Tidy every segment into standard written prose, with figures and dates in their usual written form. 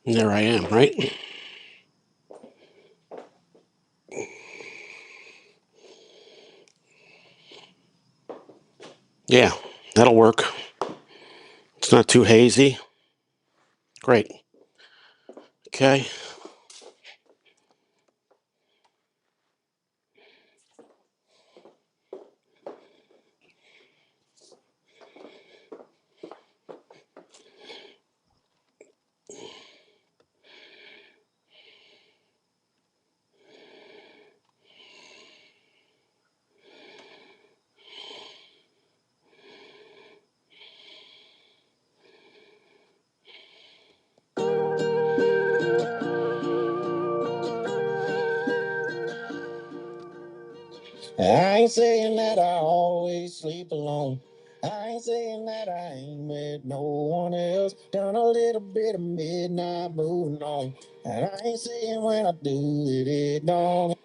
And there I am, right? Yeah, that'll work. It's not too hazy. Great. Okay. I ain't saying that I always sleep alone. I ain't saying that I ain't with no one else. Done a little bit of midnight moving on. And I ain't saying when I do it, it don't.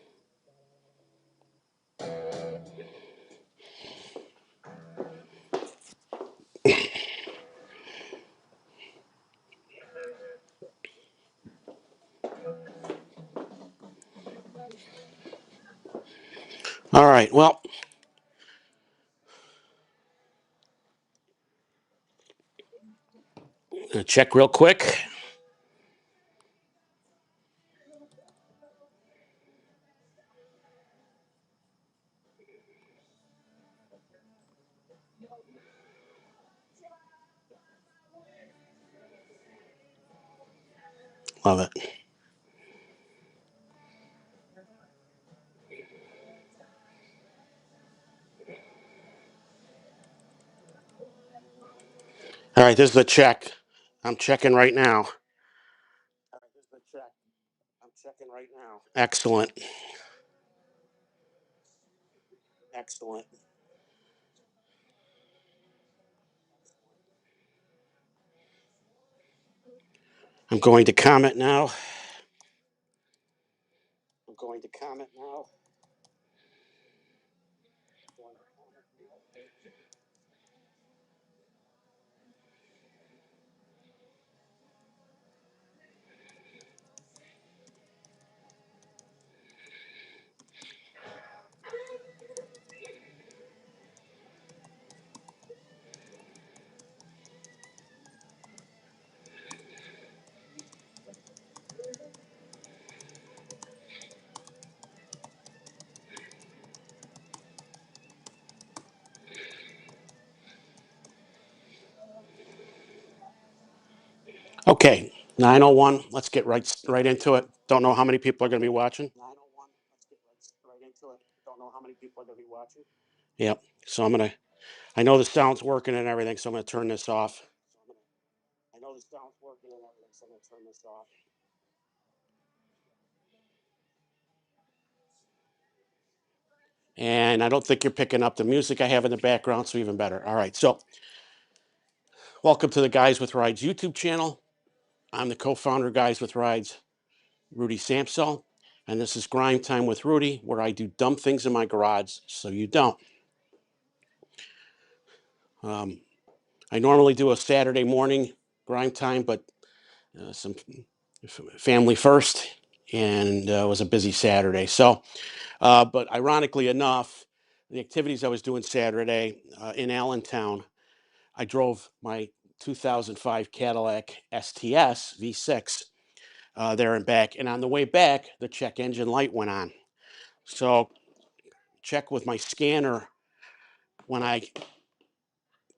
All right, well, gonna check real quick. Love it. All right, this is the check. I'm checking right now. Excellent. Excellent. I'm going to comment now. I'm going to comment now. Okay, 9:01. Let's get right into it. Don't know how many people are going to be watching. 9:01. Let's get right into it. Don't know how many people are going to be watching. Yep. So I'm gonna. I know the sound's working and everything, so I'm gonna turn this off. I know the sound's working and everything, so I'm gonna turn this off. And I don't think you're picking up the music I have in the background, so even better. All right. So welcome to the Guys with Rides YouTube channel. I'm the co-founder of Guys with Rides, Rudy Samsel, and this is Grime Time with Rudy, where I do dumb things in my garage so you don't. Um, I normally do a Saturday morning Grime Time, but some family first, and it was a busy Saturday. So, but ironically enough, the activities I was doing Saturday in Allentown, I drove my 2005 Cadillac STS V6 there and back. And on the way back, the check engine light went on. So check with my scanner when I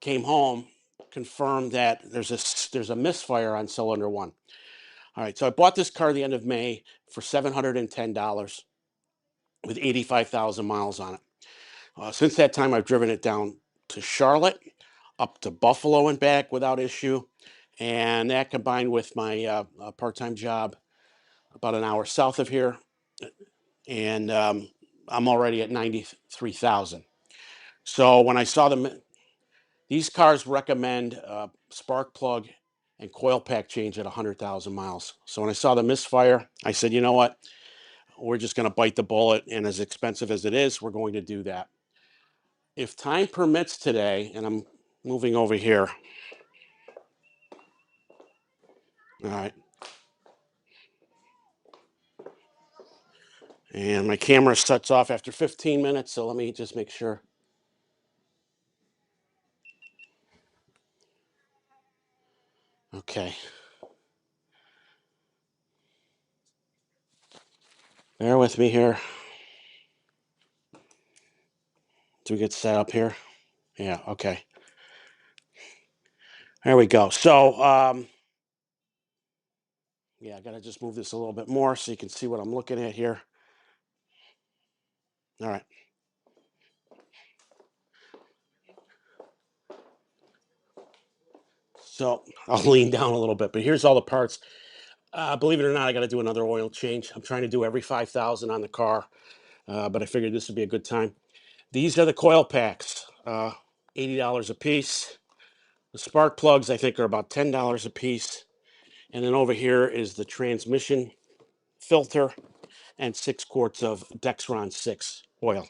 came home, confirmed that there's a misfire on cylinder one. All right, so I bought this car the end of May for $710 with 85,000 miles on it. Since that time, I've driven it down to Charlotte, up to Buffalo and back without issue. And that combined with my part-time job about an hour south of here, and I'm already at 93,000. So when I saw them, these cars recommend spark plug and coil pack change at 100,000 miles. So when I saw the misfire, I said, you know what? we're just going to bite the bullet, and as expensive as it is, we're going to do that. If time permits today, and I'm moving over here. All right. And my camera shuts off after 15 minutes, so let me just make sure. Okay. Bear with me here. Do we get set up here? Yeah, okay. There we go. So, yeah, I got to just move this a little bit more so you can see what I'm looking at here. All right. So I'll lean down a little bit, but here's all the parts. Believe it or not, I got to do another oil change. I'm trying to do every 5,000 on the car, but I figured this would be a good time. These are the coil packs, $80 a piece. The spark plugs, I think, are about $10 a piece. And then over here is the transmission filter and 6 quarts of Dexron 6 oil.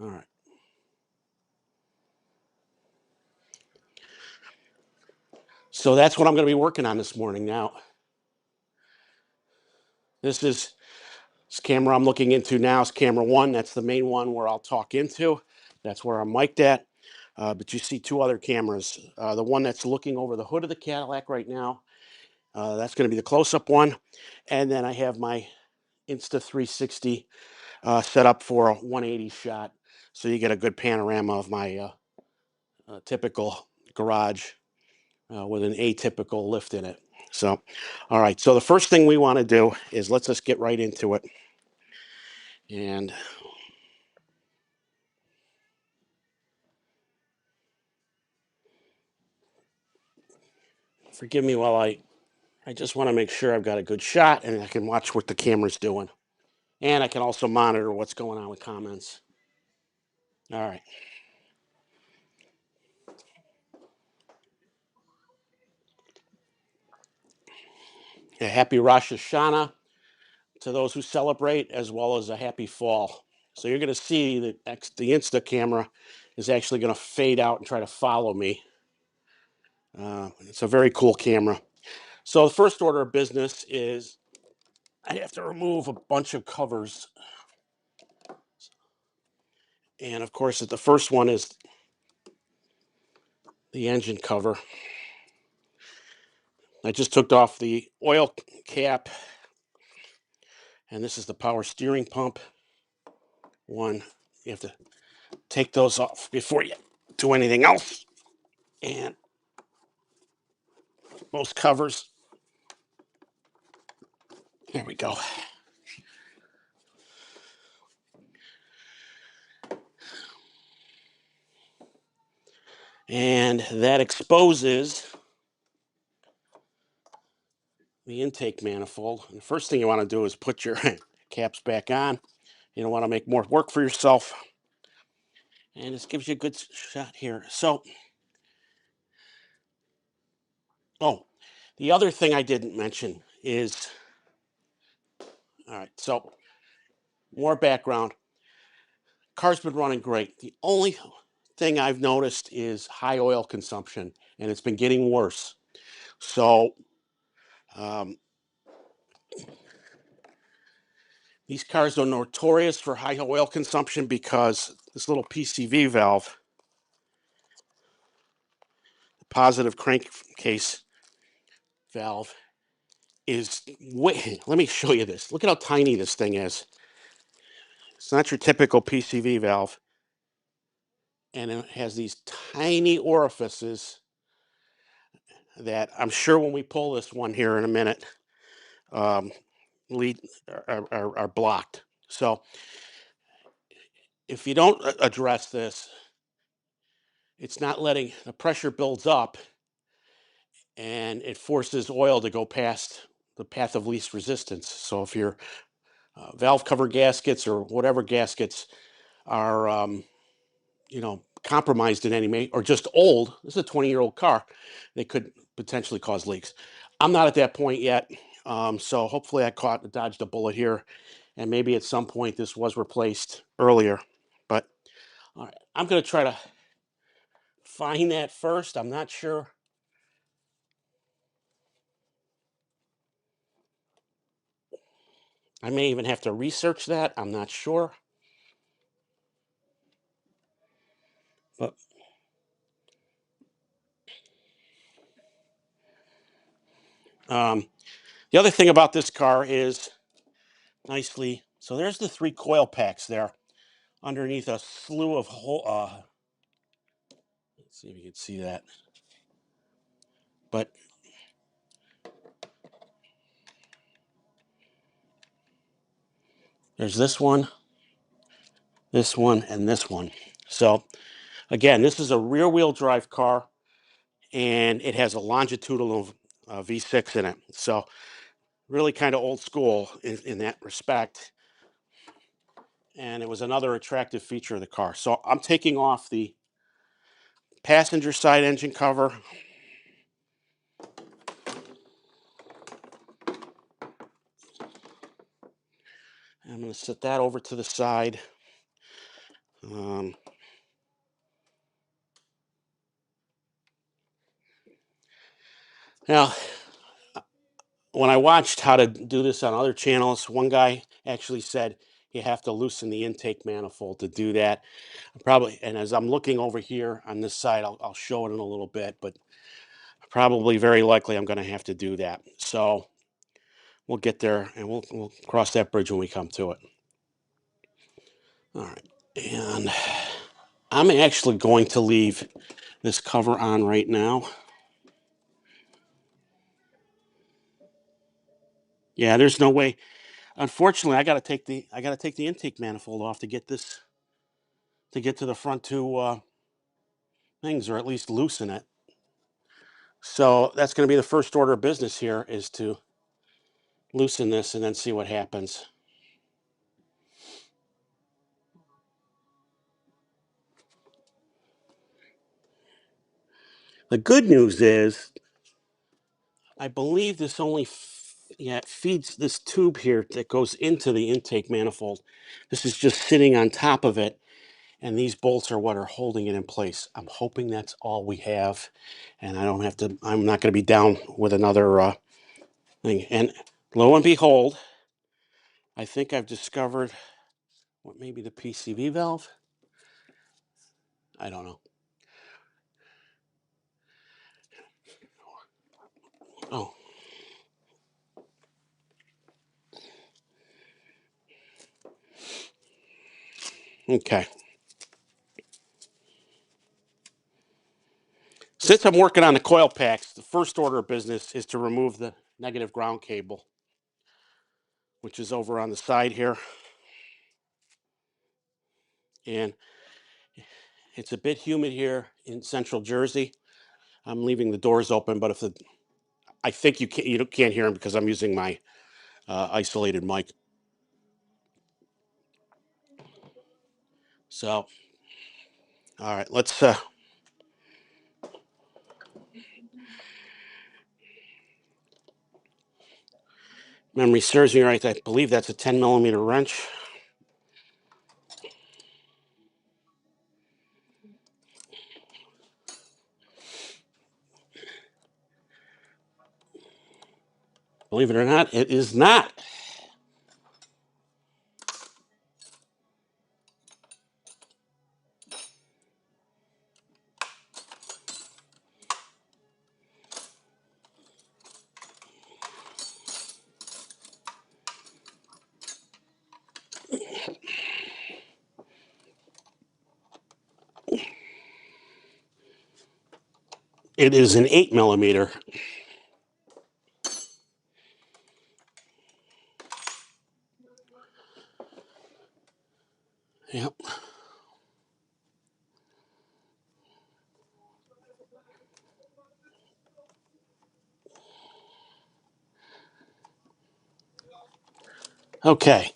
All right. So that's what I'm going to be working on this morning now. This camera I'm looking into now is camera 1. That's the main one where I'll talk into. That's where I'm mic'd at. But you see 2 other cameras. The one that's looking over the hood of the Cadillac right now, that's going to be the close-up one. And then I have my Insta360 set up for a 180 shot. So you get a good panorama of my typical garage with an atypical lift in it. So, all right. So the first thing we want to do is let's just get right into it. And forgive me while I just want to make sure I've got a good shot and I can watch what the camera's doing. And I can also monitor what's going on with comments. All right. A happy Rosh Hashanah to those who celebrate, as well as a happy fall. So you're going to see that the Insta camera is actually going to fade out and try to follow me. It's a very cool camera. So the first order of business is I have to remove a bunch of covers. And of course, the first one is the engine cover. I just took off the oil cap, and this is the power steering pump one. You have to take those off before you do anything else. And most covers. There we go. And that exposes the intake manifold. And the first thing you want to do is put your caps back on. You don't want to make more work for yourself. And this gives you a good shot here. So, oh, the other thing I didn't mention is, all right, so more background. Car's been running great. The only thing I've noticed is high oil consumption, and it's been getting worse. So, these cars are notorious for high oil consumption because this little PCV valve, the positive crankcase valve, is way. Let me show you this. Look at how tiny this thing is. It's not your typical PCV valve. And it has these tiny orifices that I'm sure when we pull this one here in a minute, um, lead are blocked. So if you don't address this, it's not letting the pressure builds up and it forces oil to go past the path of least resistance. So if your valve cover gaskets or whatever gaskets are, compromised in any way or just old. This is a 20-year-old car. They could potentially cause leaks. I'm not at that point yet. So hopefully I dodged a bullet here, and maybe at some point this was replaced earlier. But all right, I'm going to try to find that first. I'm not sure. I may even have to research that. I'm not sure. But the other thing about this car is nicely. So there's the 3 coil packs there underneath a slew of hole. Let's see if you can see that. But there's this one, and this one. So again, this is a rear-wheel drive car, and it has a longitudinal V6 in it. So really kind of old school in that respect. And it was another attractive feature of the car. So I'm taking off the passenger side engine cover. I'm going to set that over to the side. Now, when I watched how to do this on other channels, one guy actually said you have to loosen the intake manifold to do that. Probably, and as I'm looking over here on this side, I'll show it in a little bit, but probably very likely I'm going to have to do that. So we'll get there, and we'll cross that bridge when we come to it. All right, and I'm actually going to leave this cover on right now. Yeah, there's no way. Unfortunately, I got to take the intake manifold off to get this to get to the front 2 things, or at least loosen it. So that's going to be the first order of business here, is to loosen this and then see what happens. The good news is, I believe this only it feeds this tube here that goes into the intake manifold. This is just sitting on top of it, and these bolts are what are holding it in place. I'm hoping that's all we have, and I'm not going to be down with another thing. And lo and behold, I think I've discovered what may be the PCV valve. I don't know. Oh. Okay. Since I'm working on the coil packs, the first order of business is to remove the negative ground cable, which is over on the side here. And it's a bit humid here in central Jersey. I'm leaving the doors open, but I think you can't hear them because I'm using my isolated mic. So, all right, let's. Memory serves me right. I believe that's a 10 millimeter wrench. Believe it or not, it is not. It is an 8 millimeter. Yep. Okay.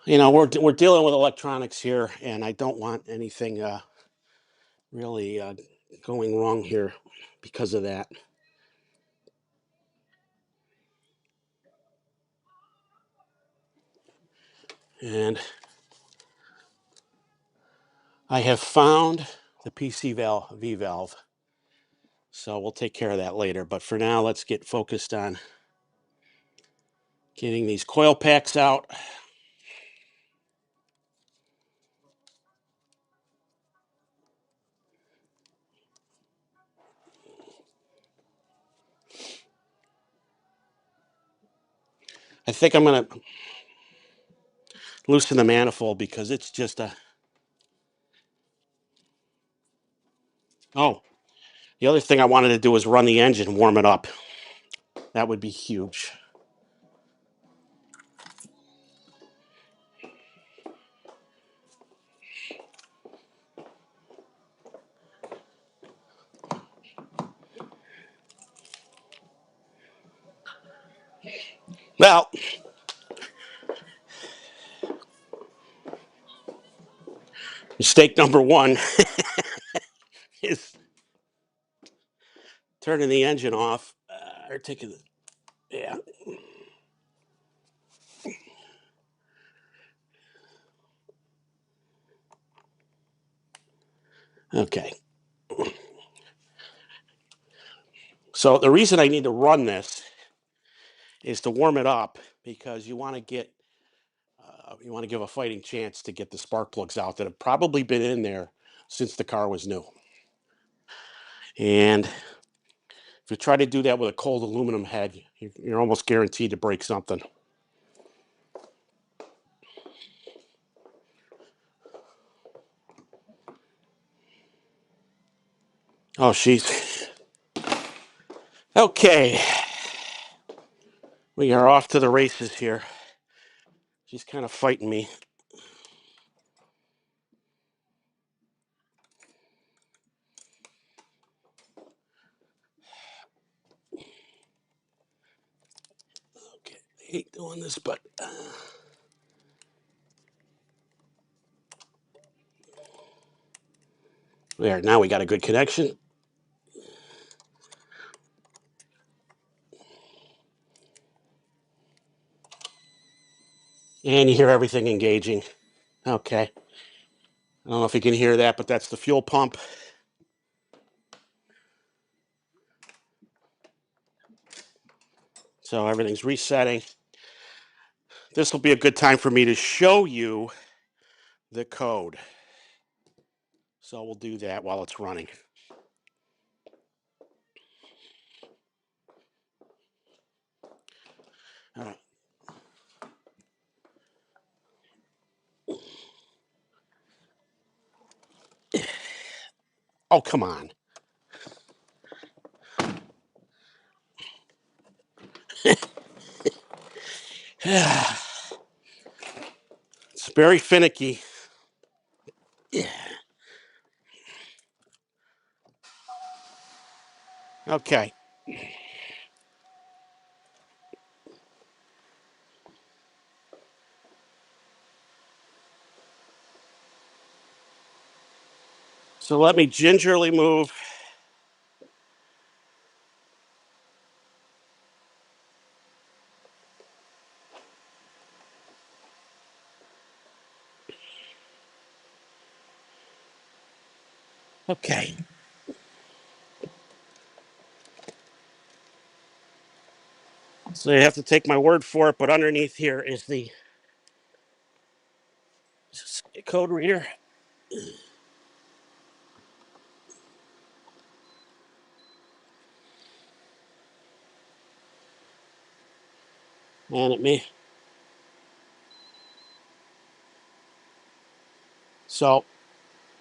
we're dealing with electronics here, and I don't want anything really going wrong here because of that. And I have found the PC V valve, so we'll take care of that later. But for now, let's get focused on getting these coil packs out. I think I'm going to loosen the manifold because it's just a... Oh, the other thing I wanted to do is run the engine, warm it up. That would be huge. Well, mistake number one is turning the engine off, or taking the... Yeah. Okay. So the reason I need to run this is to warm it up because you want to give a fighting chance to get the spark plugs out that have probably been in there since the car was new. And if you try to do that with a cold aluminum head, you're almost guaranteed to break something. Oh, she's... Okay. We are off to the races here. She's kind of fighting me. Okay, I hate doing this, but... There, now we got a good connection. And you hear everything engaging. Okay. I don't know if you can hear that, but that's the fuel pump. So everything's resetting. This will be a good time for me to show you the code. So we'll do that while it's running. All right. Oh, come on. It's very finicky. Okay. So let me gingerly move. Okay. So you have to take my word for it, but underneath here is the code reader. And at me. So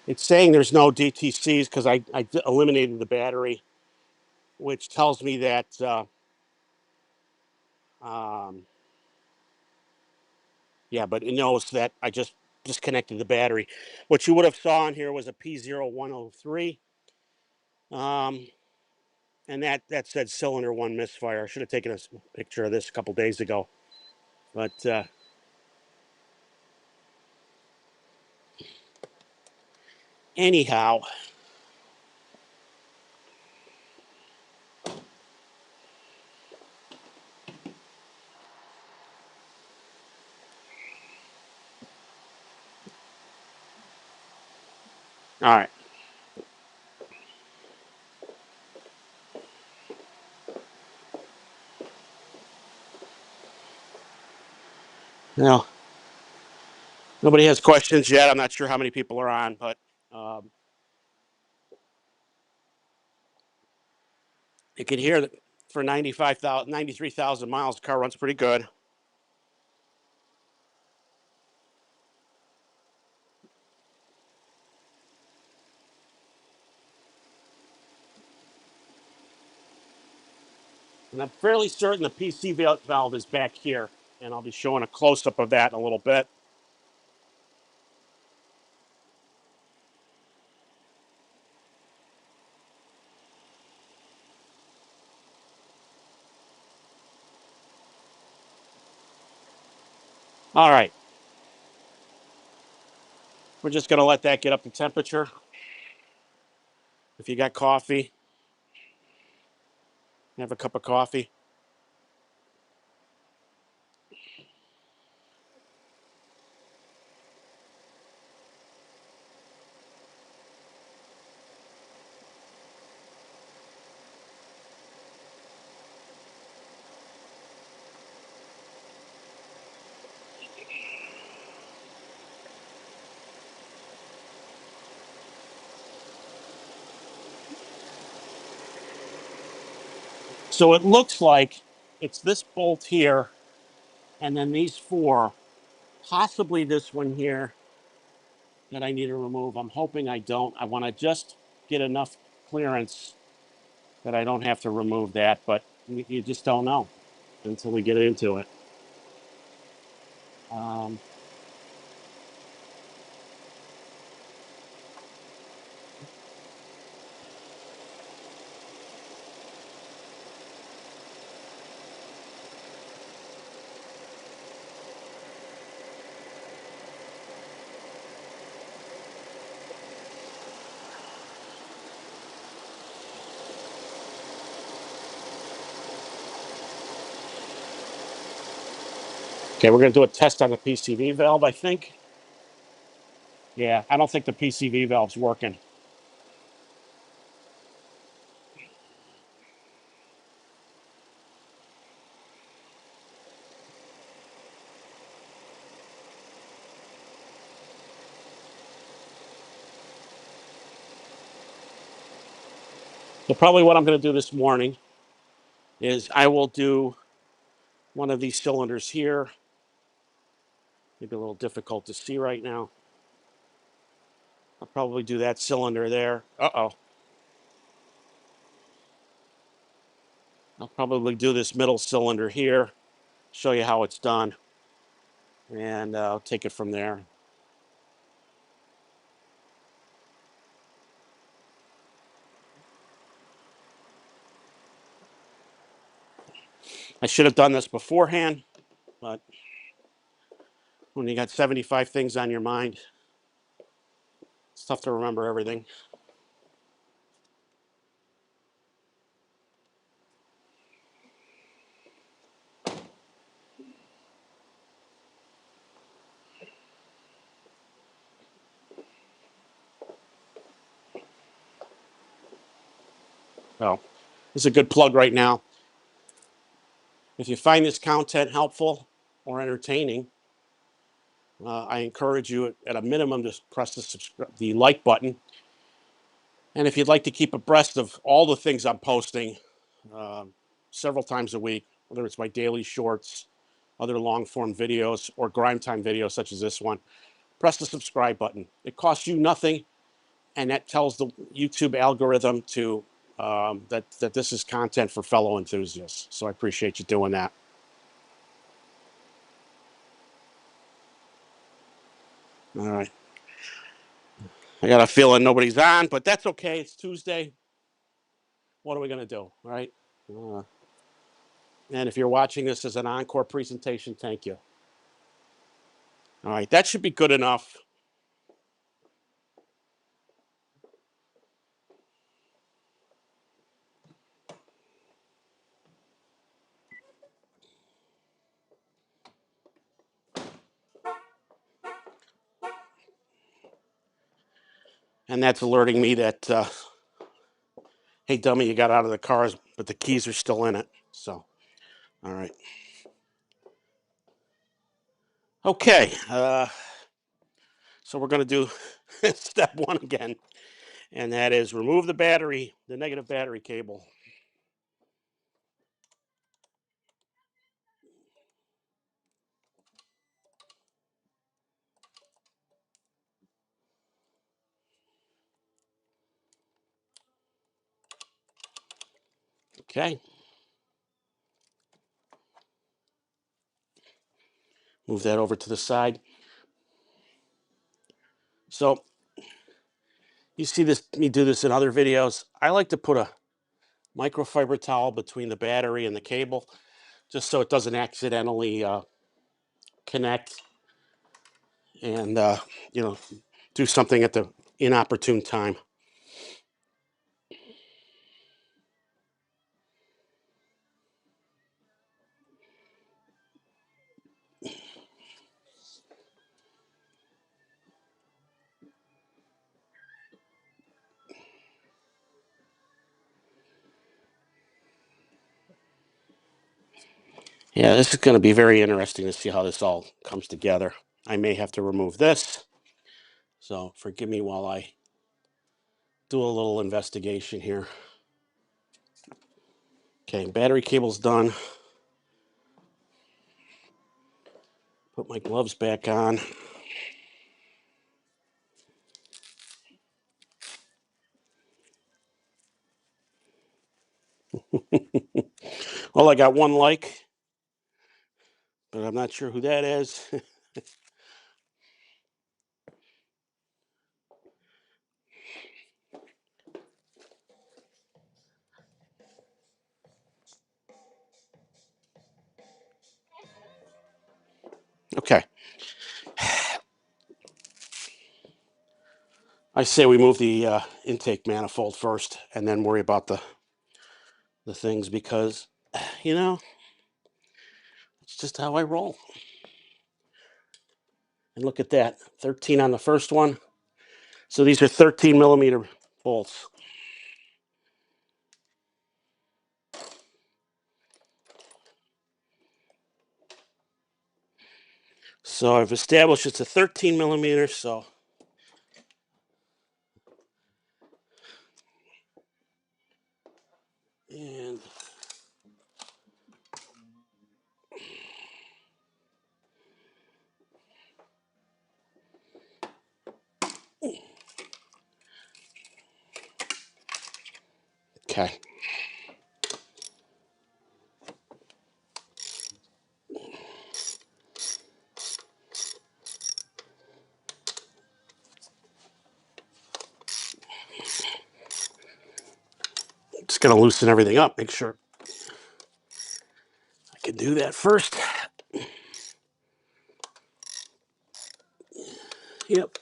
it's saying there's no DTCs because I eliminated the battery, which tells me that yeah, but it knows that I just disconnected the battery. What you would have saw on here was a P0103. And that said cylinder one misfire. I should have taken a picture of this a couple days ago. But Anyhow, all right. Now, nobody has questions yet. I'm not sure how many people are on, but um, you can hear that for 95,000, 93,000 miles, the car runs pretty good. And I'm fairly certain the PC valve is back here, and I'll be showing a close-up of that in a little bit. All right. We're just going to let that get up to temperature. If you got coffee, have a cup of coffee. So it looks like it's this bolt here, and then these four, possibly this one here that I need to remove. I'm hoping I don't. I want to just get enough clearance that I don't have to remove that, but you just don't know until we get into it. Um, okay, we're going to do a test on the PCV valve, I think. Yeah, I don't think the PCV valve's working. So probably what I'm going to do this morning is I will do one of these cylinders here. Maybe a little difficult to see right now. I'll probably do that cylinder there. Uh-oh. I'll probably do this middle cylinder here, show you how it's done, and I'll take it from there. I should have done this beforehand, but when you got 75 things on your mind, it's tough to remember everything. So this is a good plug right now. If you find this content helpful or entertaining, I encourage you at a minimum to press the like button. And if you'd like to keep abreast of all the things I'm posting uh, several times a week, whether it's my daily shorts, other long form videos, or Grime Time videos such as this one, press the subscribe button. It costs you nothing, and that tells the YouTube algorithm to that this is content for fellow enthusiasts. So I appreciate you doing that. All right. I got a feeling nobody's on, but that's okay. It's Tuesday. What are we going to do? All right. Uh, and if you're watching this as an encore presentation, thank you. All right. That should be good enough. and that's alerting me that, hey, dummy, you got out of the car, but the keys are still in it. So, all right. Okay, so we're going to do step one again, and that is remove the battery, the negative battery cable. Okay. Move that over to the side. So you see this, me do this in other videos. I like to put a microfiber towel between the battery and the cable, just so it doesn't accidentally connect and, you know, do something at the inopportune time. Yeah, this is going to be very interesting to see how this all comes together. I may have to remove this, so forgive me while I do a little investigation here. Okay, battery cable's done. Put my gloves back on. Well, I got one like, but I'm not sure who that is. Okay. I say we move the intake manifold first and then worry about the things because, you know, it's just how I roll. And look at that, 13 on the first one. So these are 13 millimeter bolts. So I've established it's a 13 millimeter, so and okay. Just gonna loosen everything up, make sure I can do that first. Yep.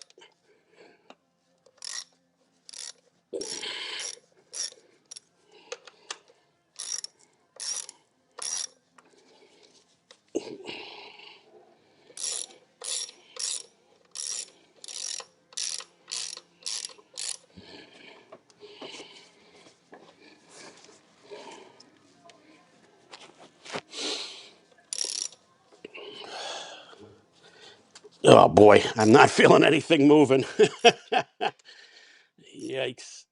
Oh boy, I'm not feeling anything moving. Yikes.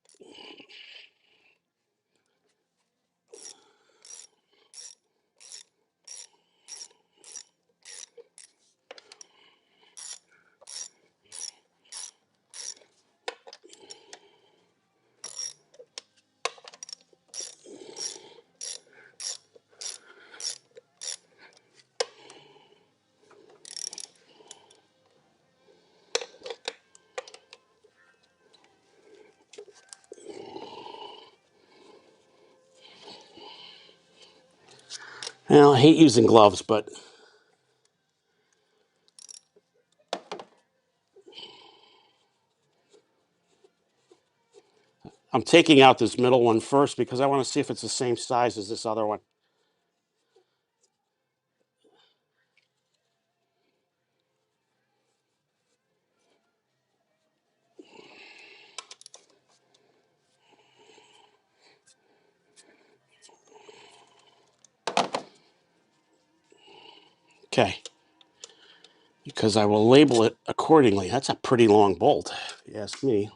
Well, I hate using gloves, but I'm taking out this middle one first because I want to see if it's the same size as this other one. Okay. Because I will label it accordingly. That's a pretty long bolt, if you ask me.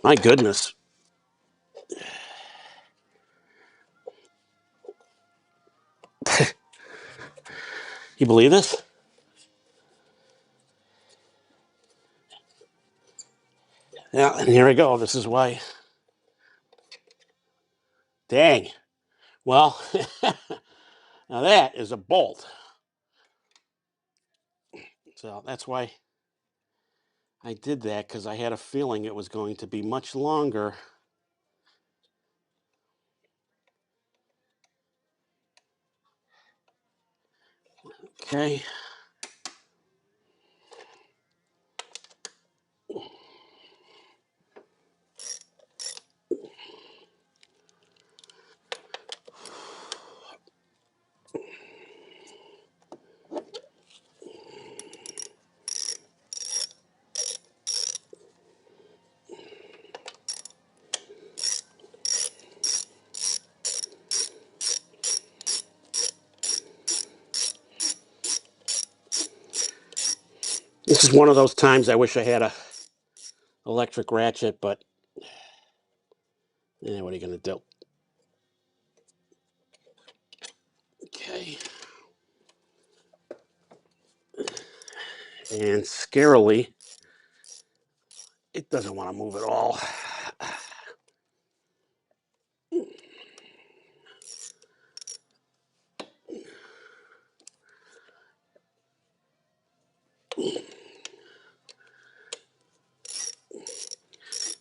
My goodness. You believe this? Yeah, and here we go. This is why. Dang. Well, now that is a bolt. So that's why I did that, because I had a feeling it was going to be much longer. Okay. This is one of those times I wish I had a electric ratchet, but what are you going to do? Okay. And scarily, it doesn't want to move at all.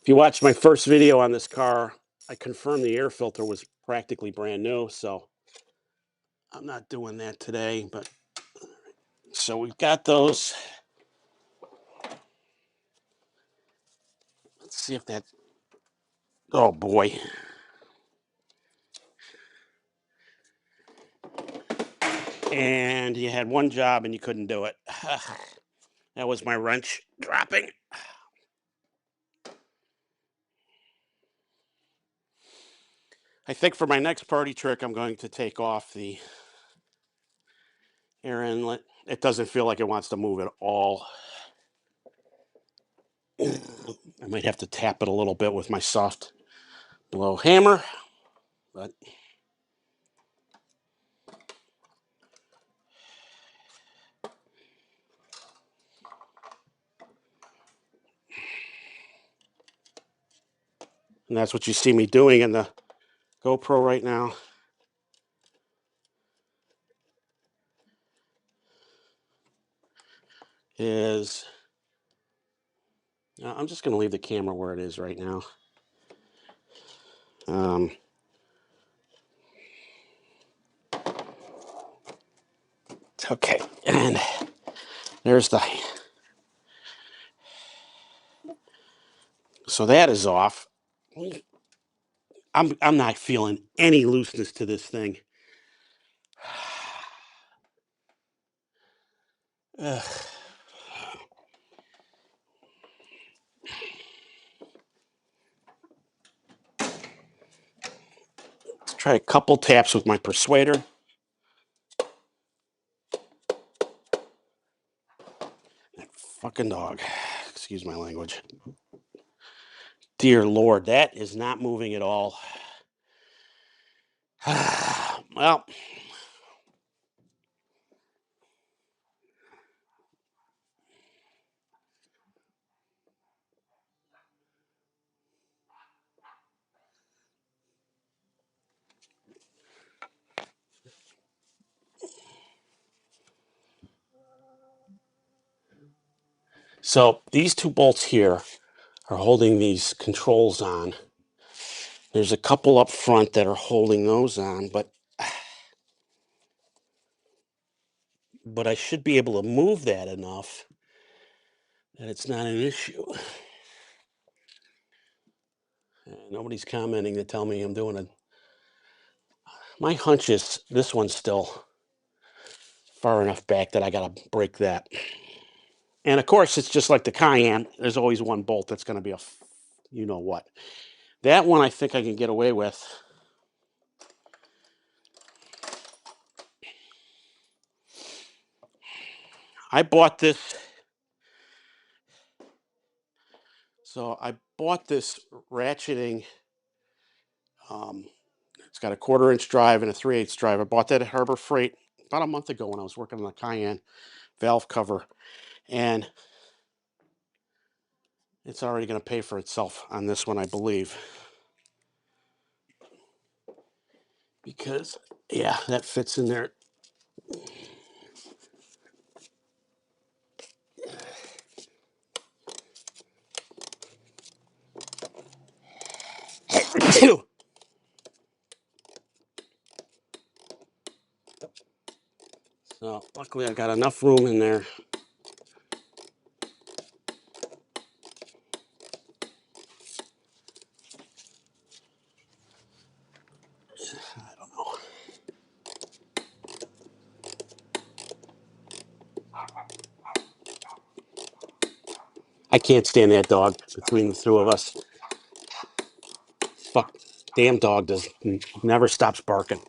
If you watched my first video on this car, I confirmed the air filter was practically brand new, so I'm not doing that today. But so we've got those. Let's see if that. Oh boy. And you had one job and you couldn't do it. That was my wrench dropping. I think for my next party trick, I'm going to take off the air inlet. It doesn't feel like it wants to move at all. I might have to tap it a little bit with my soft blow hammer, but and that's what you see me doing in the GoPro right now. Is I'm just going to leave the camera where it is right now. Okay, and there's the. So that is off. I'm not feeling any looseness to this thing. Ugh. Let's try a couple taps with my persuader. That fucking dog. Excuse my language. Dear Lord, that is not moving at all. Well, so these two bolts here are holding these controls on. There's a couple up front that are holding those on, but but I should be able to move that enough that it's not an issue. Nobody's commenting to tell me I'm doing a... My hunch is this one's still far enough back that I gotta break that. And of course, it's just like the Cayenne. There's always one bolt that's gonna be a you know what. That one I think I can get away with. I bought this. So I bought this ratcheting. It's got a 1/4 inch drive and a 3/8 drive. I bought that at Harbor Freight about a month ago when I was working on the Cayenne valve cover, and it's already going to pay for itself on this one, I believe. Because, yeah, that fits in there. So luckily I got enough room in there. I don't know. I can't stand that dog between the two of us. Fuck, damn dog never stops barking.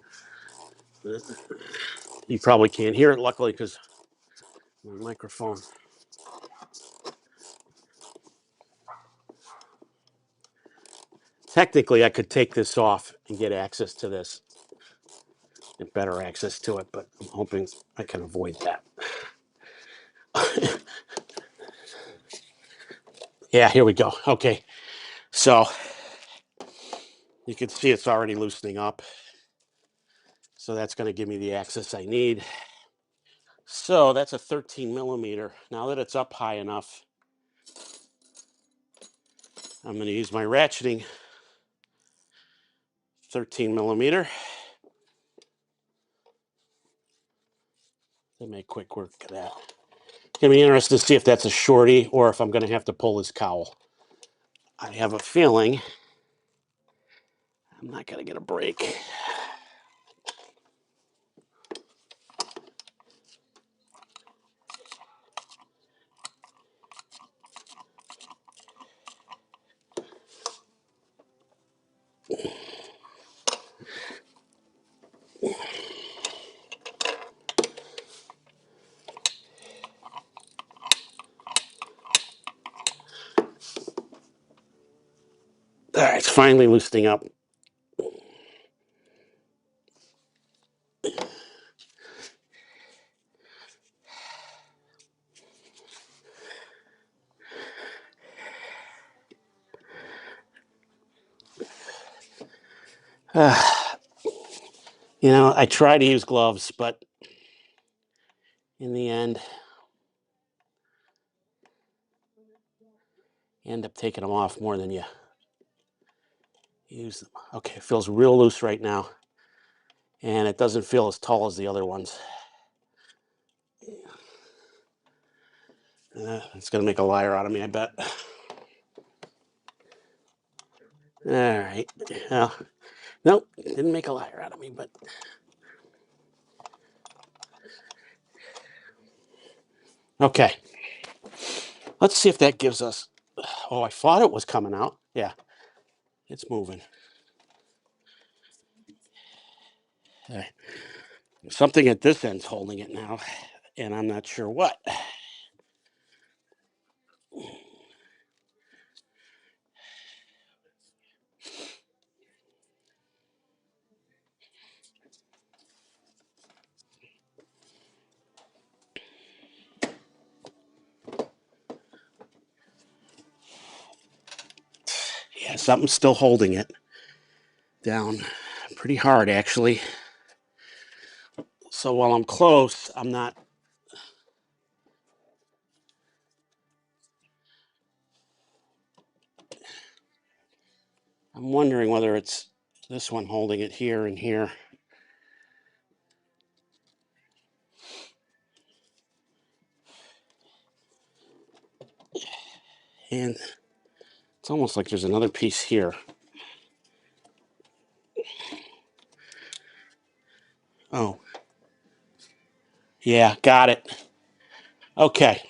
You probably can't hear it, luckily, because my microphone. Technically, I could take this off and get access to this, and better access to it, but I'm hoping I can avoid that. Yeah, here we go. Okay, so you can see it's already loosening up. So that's going to give me the access I need. So that's a 13 mm. Now that it's up high enough, I'm going to use my ratcheting 13 mm to make quick work of that. It's going to be interesting to see if that's a shorty or if I'm going to have to pull this cowl. I have a feeling I'm not going to get a break. All right, it's finally loosening up. You know, I try to use gloves, but in the end, you end up taking them off more than you use them. Okay, it feels real loose right now, and it doesn't feel as tall as the other ones. It's going to make a liar out of me, I bet. All right. Well, nope, didn't make a liar out of me, but... Okay. Let's see if that gives us... Oh, I thought it was coming out. Yeah, it's moving. Okay. Something at this end's holding it now, and I'm not sure what. Yeah, something's still holding it down pretty hard, actually. So while I'm close, I'm not... I'm wondering whether it's this one holding it here and here. And it's almost like there's another piece here. Oh, yeah, got it. Okay,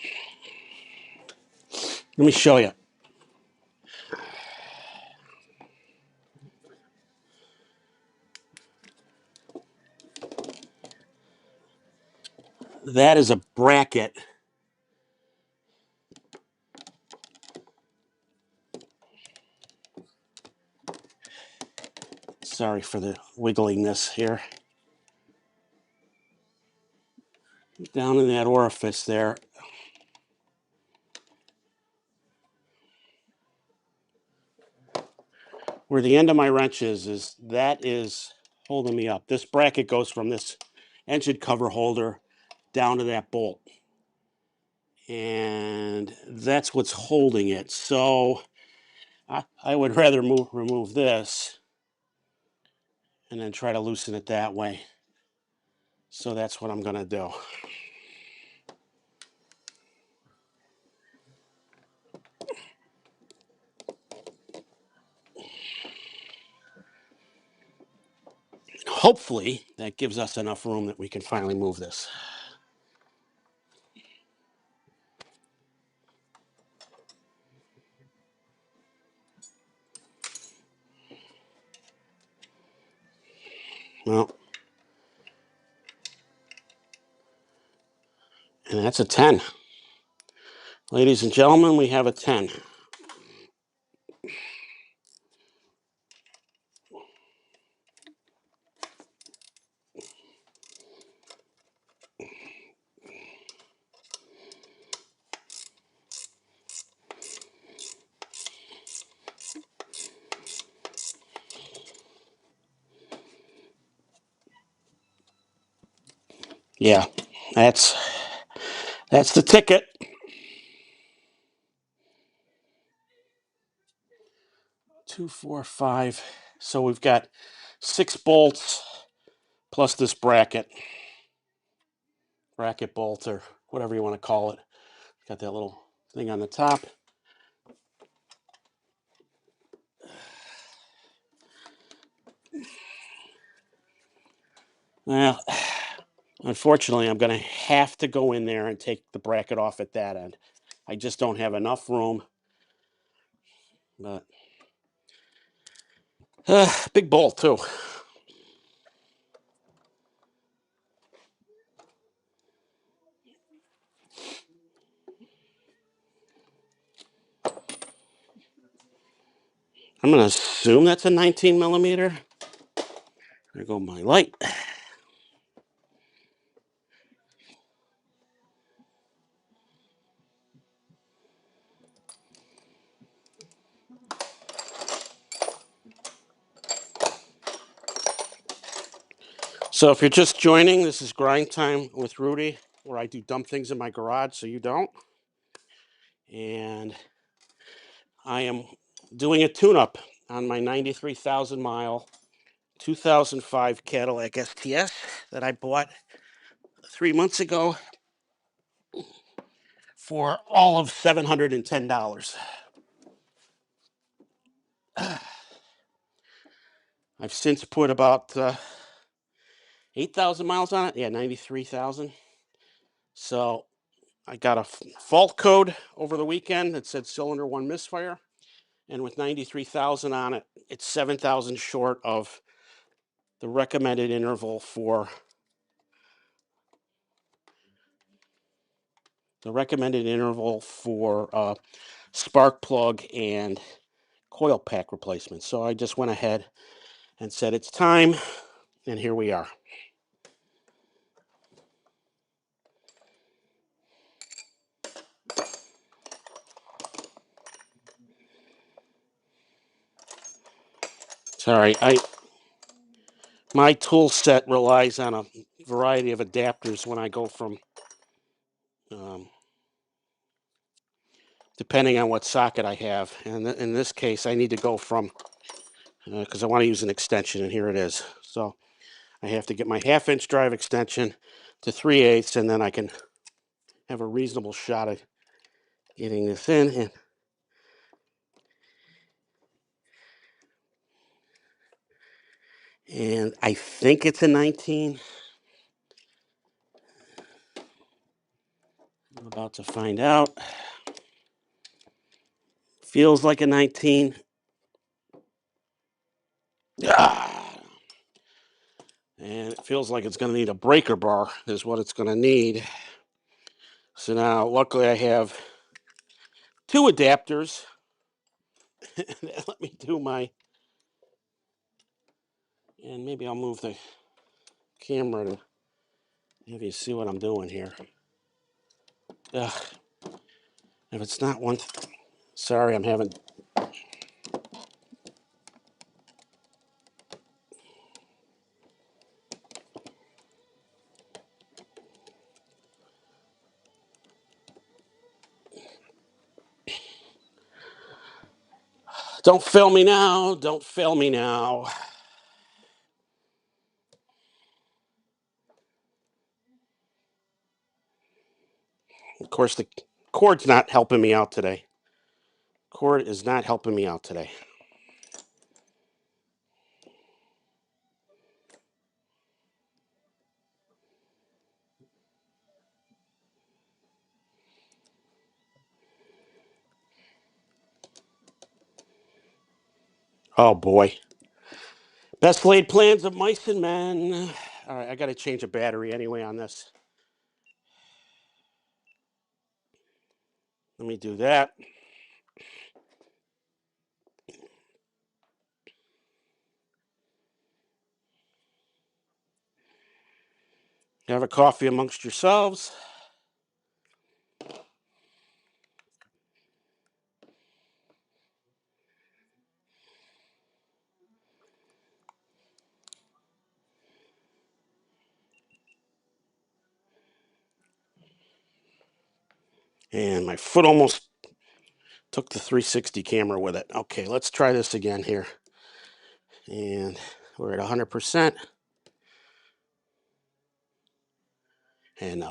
let me show you. That is a bracket. Sorry for the wiggliness here. Down in that orifice there. Where the end of my wrench is that is holding me up. This bracket goes from this engine cover holder down to that bolt. And that's what's holding it. So I would rather remove this and then try to loosen it that way. So that's what I'm going to do. Hopefully that gives us enough room that we can finally move this. Well, and that's a 10. Ladies and gentlemen, we have a 10. Yeah, that's the ticket. 2, 4, 5. So we've got 6 bolts plus this bracket bolt or whatever you want to call it. Got that little thing on the top. Well, unfortunately, I'm going to have to go in there and take the bracket off at that end. I just don't have enough room. But big bolt too. I'm going to assume that's a 19 millimeter. There go my light. So if you're just joining, this is Grind Time with Rudy, where I do dumb things in my garage so you don't. And I am doing a tune-up on my 93,000 mile 2005 Cadillac STS that I bought 3 months ago for all of $710. I've since put about 8,000 miles on it. Yeah, 93,000. So I got a fault code over the weekend that said cylinder 1 misfire. And with 93,000 on it, it's 7,000 short of the recommended interval for spark plug and coil pack replacement. So I just went ahead and said it's time, and here we are. Sorry, my tool set relies on a variety of adapters when I go from, depending on what socket I have. And in this case, I need to go from, because I want to use an extension, and here it is. So I have to get my 1/2-inch drive extension to 3/8, and then I can have a reasonable shot at getting this in. And And I think it's a 19. I'm about to find out. Feels like a 19. Ah. And it feels like it's going to need a breaker bar is what it's going to need. So now, luckily, I have two adapters. Let me do my... And maybe I'll move the camera to have you see what I'm doing here. Ugh. If it's not one... Sorry, I'm having... Don't fail me now. Don't fail me now. Of course, the cord's not helping me out today. Cord is not helping me out today. Oh, boy. Best laid plans of mice and men. All right, I got to change a battery anyway on this. Let me do that. Have a coffee amongst yourselves. And my foot almost took the 360 camera with it. Okay, let's try this again here. And we're at 100%. And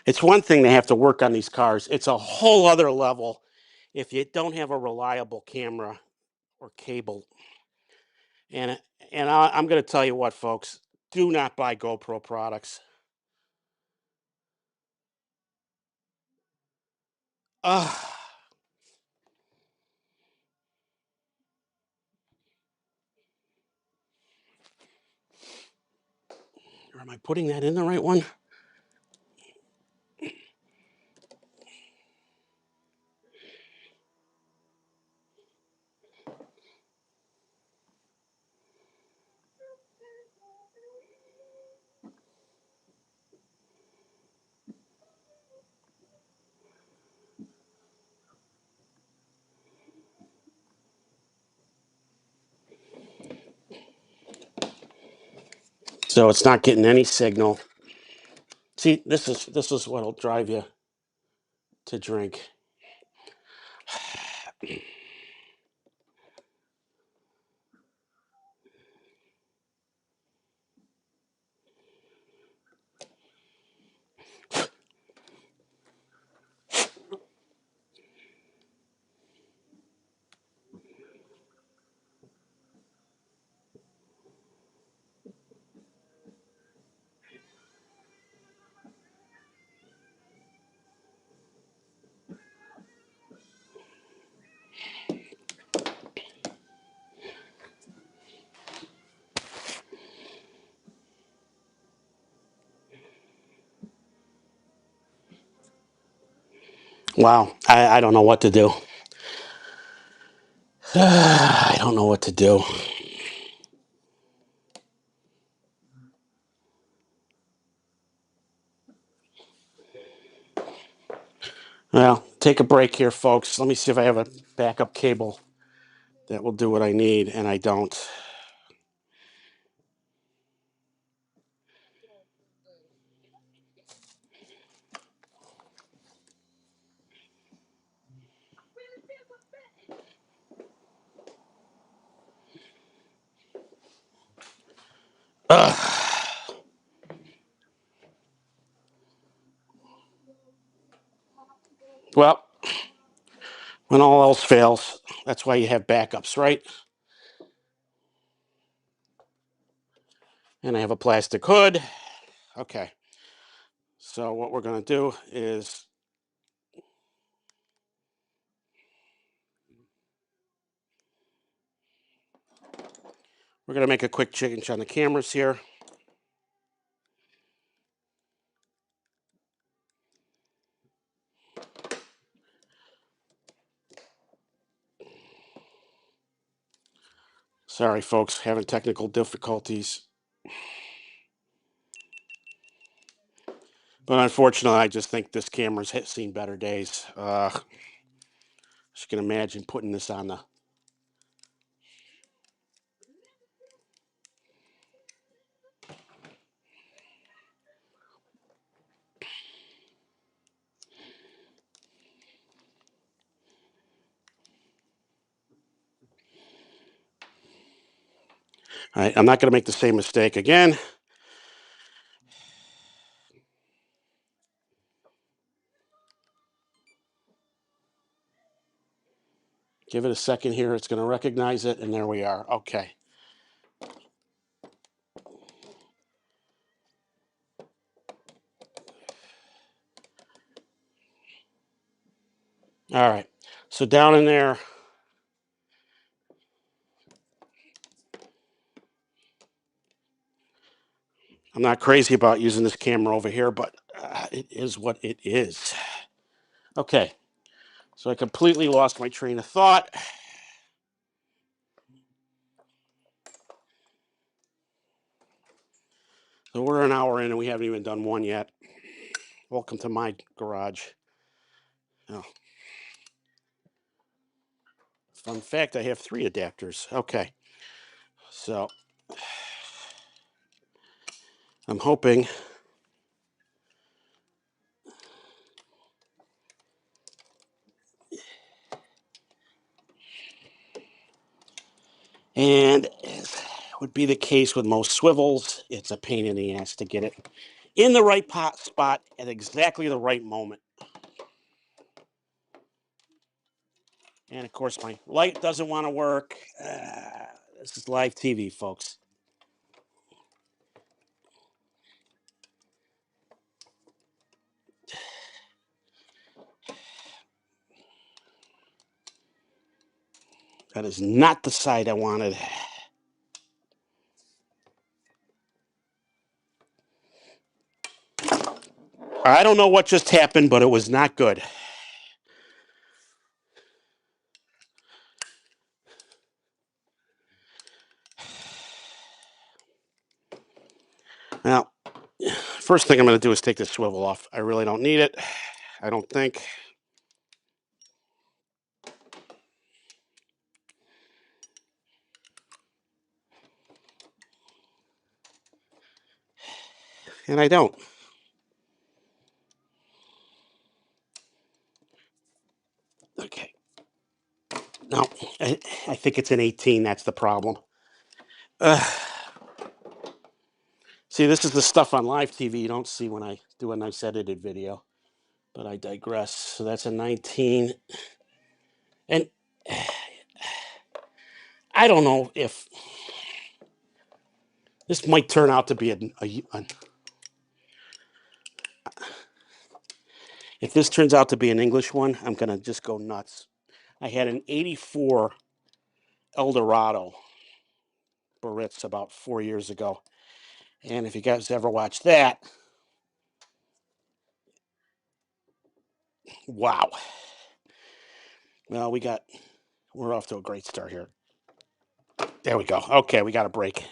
it's one thing they have to work on these cars. It's a whole other level if you don't have a reliable camera or cable. And I'm going to tell you what, folks, do not buy GoPro products. Or am I putting that in the right one? So it's not getting any signal. See, this is what'll drive you to drink. Wow, I don't know what to do. I don't know what to do. Well, take a break here, folks. Let me see if I have a backup cable that will do what I need, and I don't. Well, when all else fails, that's why you have backups, right? And I have a plastic hood. Okay. So what we're going to do is we're going to make a quick change on the cameras here. Sorry, folks, having technical difficulties. But unfortunately, I just think this camera's seen better days. As you can imagine, putting this on the... All right, I'm not going to make the same mistake again. Give it a second here. It's going to recognize it, and there we are. Okay. All right. So down in there, I'm not crazy about using this camera over here, but it is what it is. Okay. So I completely lost my train of thought. So we're an hour in and we haven't even done one yet. Welcome to my garage. Oh. Fun fact, I have 3 adapters. Okay. So I'm hoping and as would be the case with most swivels, it's a pain in the ass to get it in the right spot at exactly the right moment. And of course, my light doesn't want to work. This is live TV, folks. That is not the side I wanted. I don't know what just happened, but it was not good. Now, first thing I'm going to do is take this swivel off. I really don't need it. I don't think. And I don't. Okay. No, I think it's an 18. That's the problem. See, this is the stuff on live TV you don't see when I do a nice edited video. But I digress. So that's a 19. And I don't know if this might turn out to be if this turns out to be an English one, I'm going to just go nuts. I had an 84 Eldorado Baritz about 4 years ago. And if you guys ever watched that, wow. Well, we're off to a great start here. There we go. Okay, we got a break.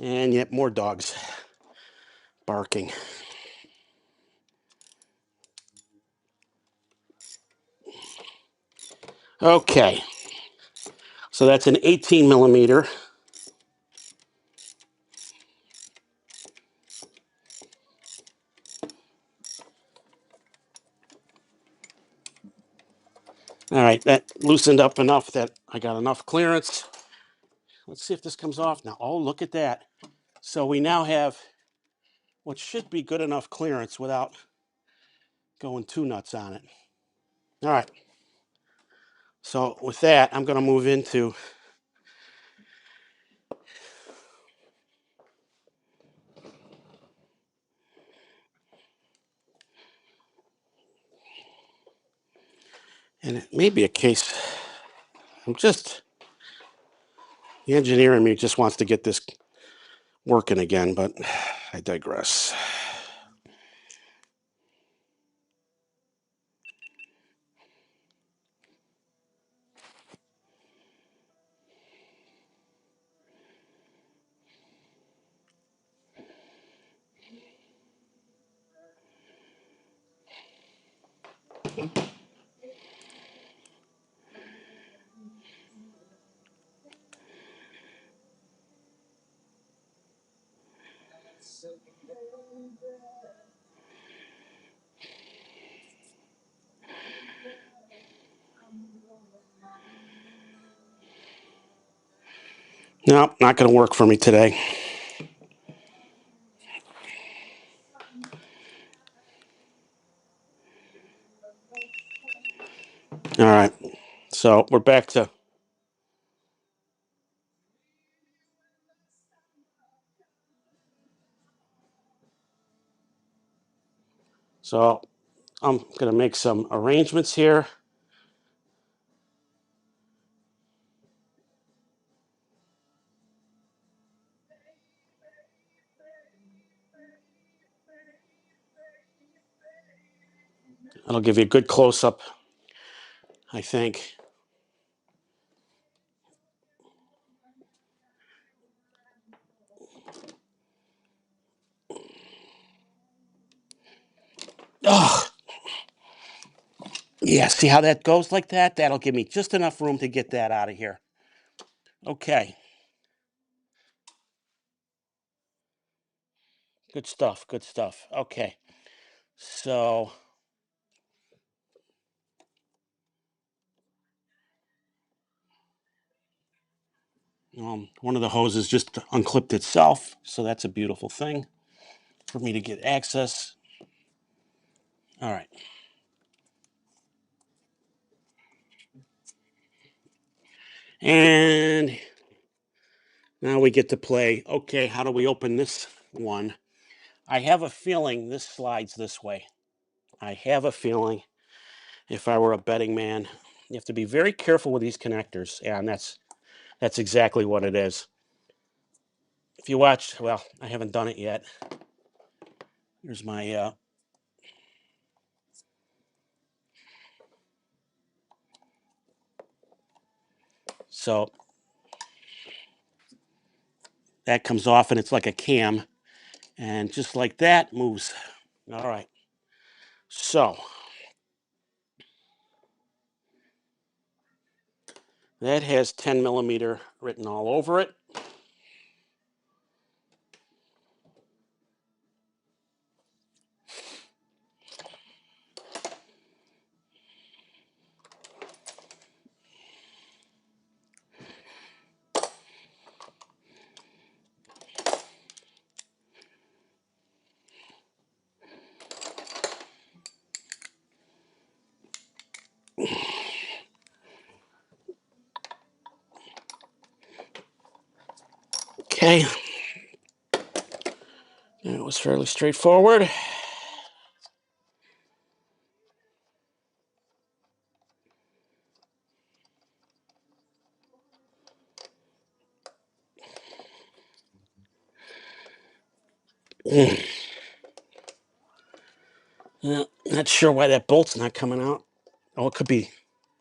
And yet more dogs barking. Okay. So that's an 18 millimeter. All right, that loosened up enough that I got enough clearance. Let's see if this comes off now. Oh, look at that. So we now have what should be good enough clearance without going too nuts on it. All right. So with that, I'm going to move into and it may be a case. The engineer in me just wants to get this working again, but I digress. No, not going to work for me today. All right. So we're back to. So I'm going to make some arrangements here. That'll give you a good close-up, I think. Oh, yeah, see how that goes like that? That'll give me just enough room to get that out of here. Okay. Good stuff, good stuff. Okay. So one of the hoses just unclipped itself, so that's a beautiful thing for me to get access. All right. And now we get to play. Okay, how do we open this one? I have a feeling this slides this way. I have a feeling if I were a betting man, you have to be very careful with these connectors, and that's exactly what it is. If you watch, well, I haven't done it yet. Here's my so that comes off, and it's like a cam, and just like that moves. All right. So that has 10 millimeter written all over it. Okay. It was fairly straightforward. Not sure why that bolt's not coming out. Oh, it could be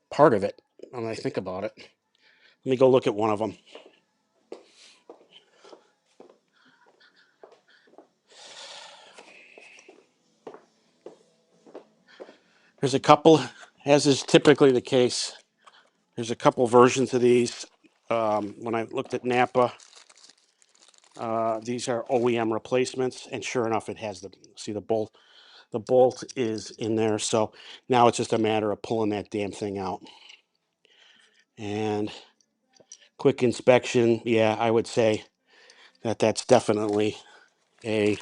part of it when I think about it. Let me go look at one of them. There's a couple, as is typically the case, there's a couple versions of these. When I looked at Napa, these are OEM replacements, and sure enough, it has the bolt. The bolt is in there, so now it's just a matter of pulling that damn thing out. And quick inspection, yeah, I would say that that's definitely a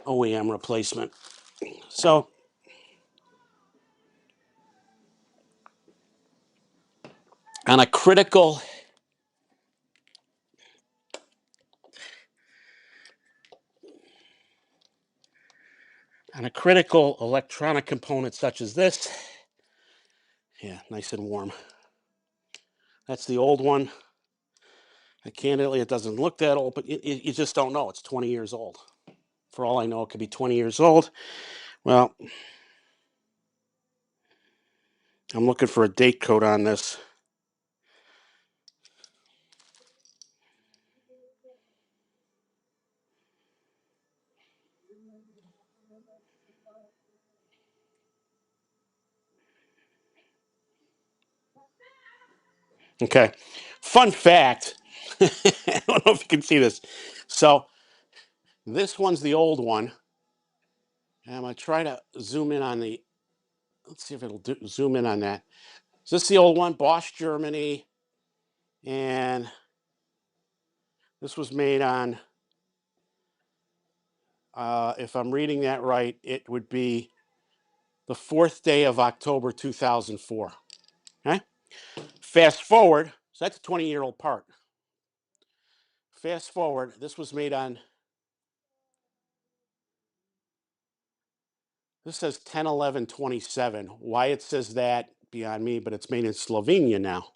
OEM replacement. So on a critical electronic component such as this, yeah, nice and warm. That's the old one. Candidly, it doesn't look that old, but you just don't know. It's 20 years old. For all I know, it could be 20 years old. Well, I'm looking for a date code on this. Okay. Fun fact. I don't know if you can see this. So this one's the old one. And I'm going to try to zoom in on the, let's see if it'll zoom in on that. Is this the old one? Bosch, Germany. And this was made on, if I'm reading that right, it would be the 4th day of October 2004. Okay. Fast forward. So that's a 20-year-old part. Fast forward. This was made on, this says 10/11/27. Why it says that, beyond me, but it's made in Slovenia now.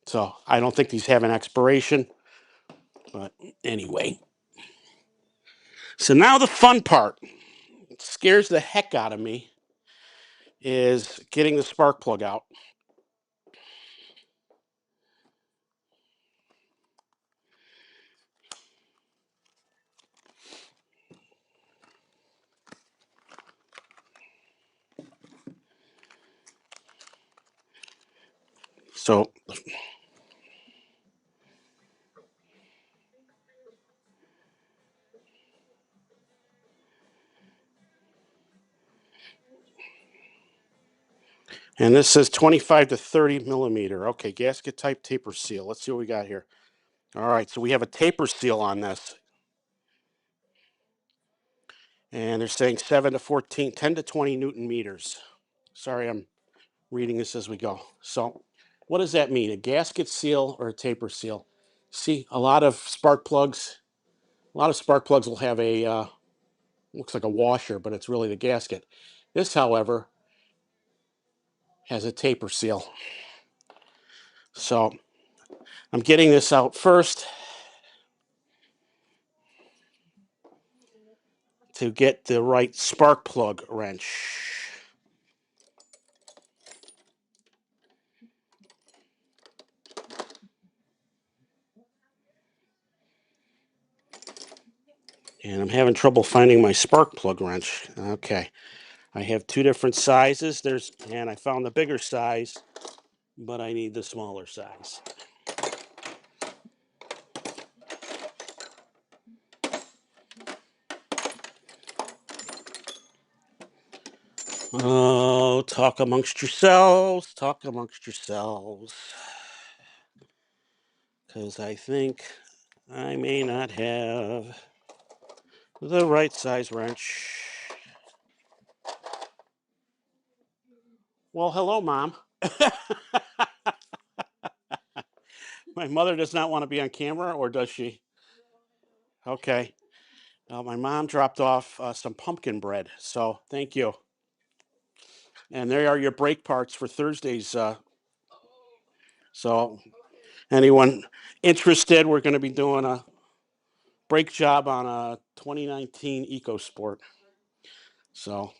So I don't think these have an expiration. But anyway. So now the fun part. It scares the heck out of me is getting the spark plug out. So and this says 25 to 30 millimeter. Okay, gasket type taper seal. Let's see what we got here. All right, so we have a taper seal on this. And they're saying 7 to 14, 10 to 20 Newton meters. Sorry, I'm reading this as we go. So what does that mean? A gasket seal or a taper seal? See, a lot of spark plugs will have a, looks like a washer, but it's really the gasket. This, however, has a taper seal. So I'm getting this out first to get the right spark plug wrench. And I'm having trouble finding my spark plug wrench. Okay. I have two different sizes. And I found the bigger size, but I need the smaller size. Oh, talk amongst yourselves. Talk amongst yourselves. Because I think I may not have the right size wrench. Well, hello, Mom. My mother does not want to be on camera, or does she? Okay. My mom dropped off some pumpkin bread, so thank you. And there are your brake parts for Thursday's. So anyone interested, we're going to be doing a brake job on a 2019 EcoSport. So, all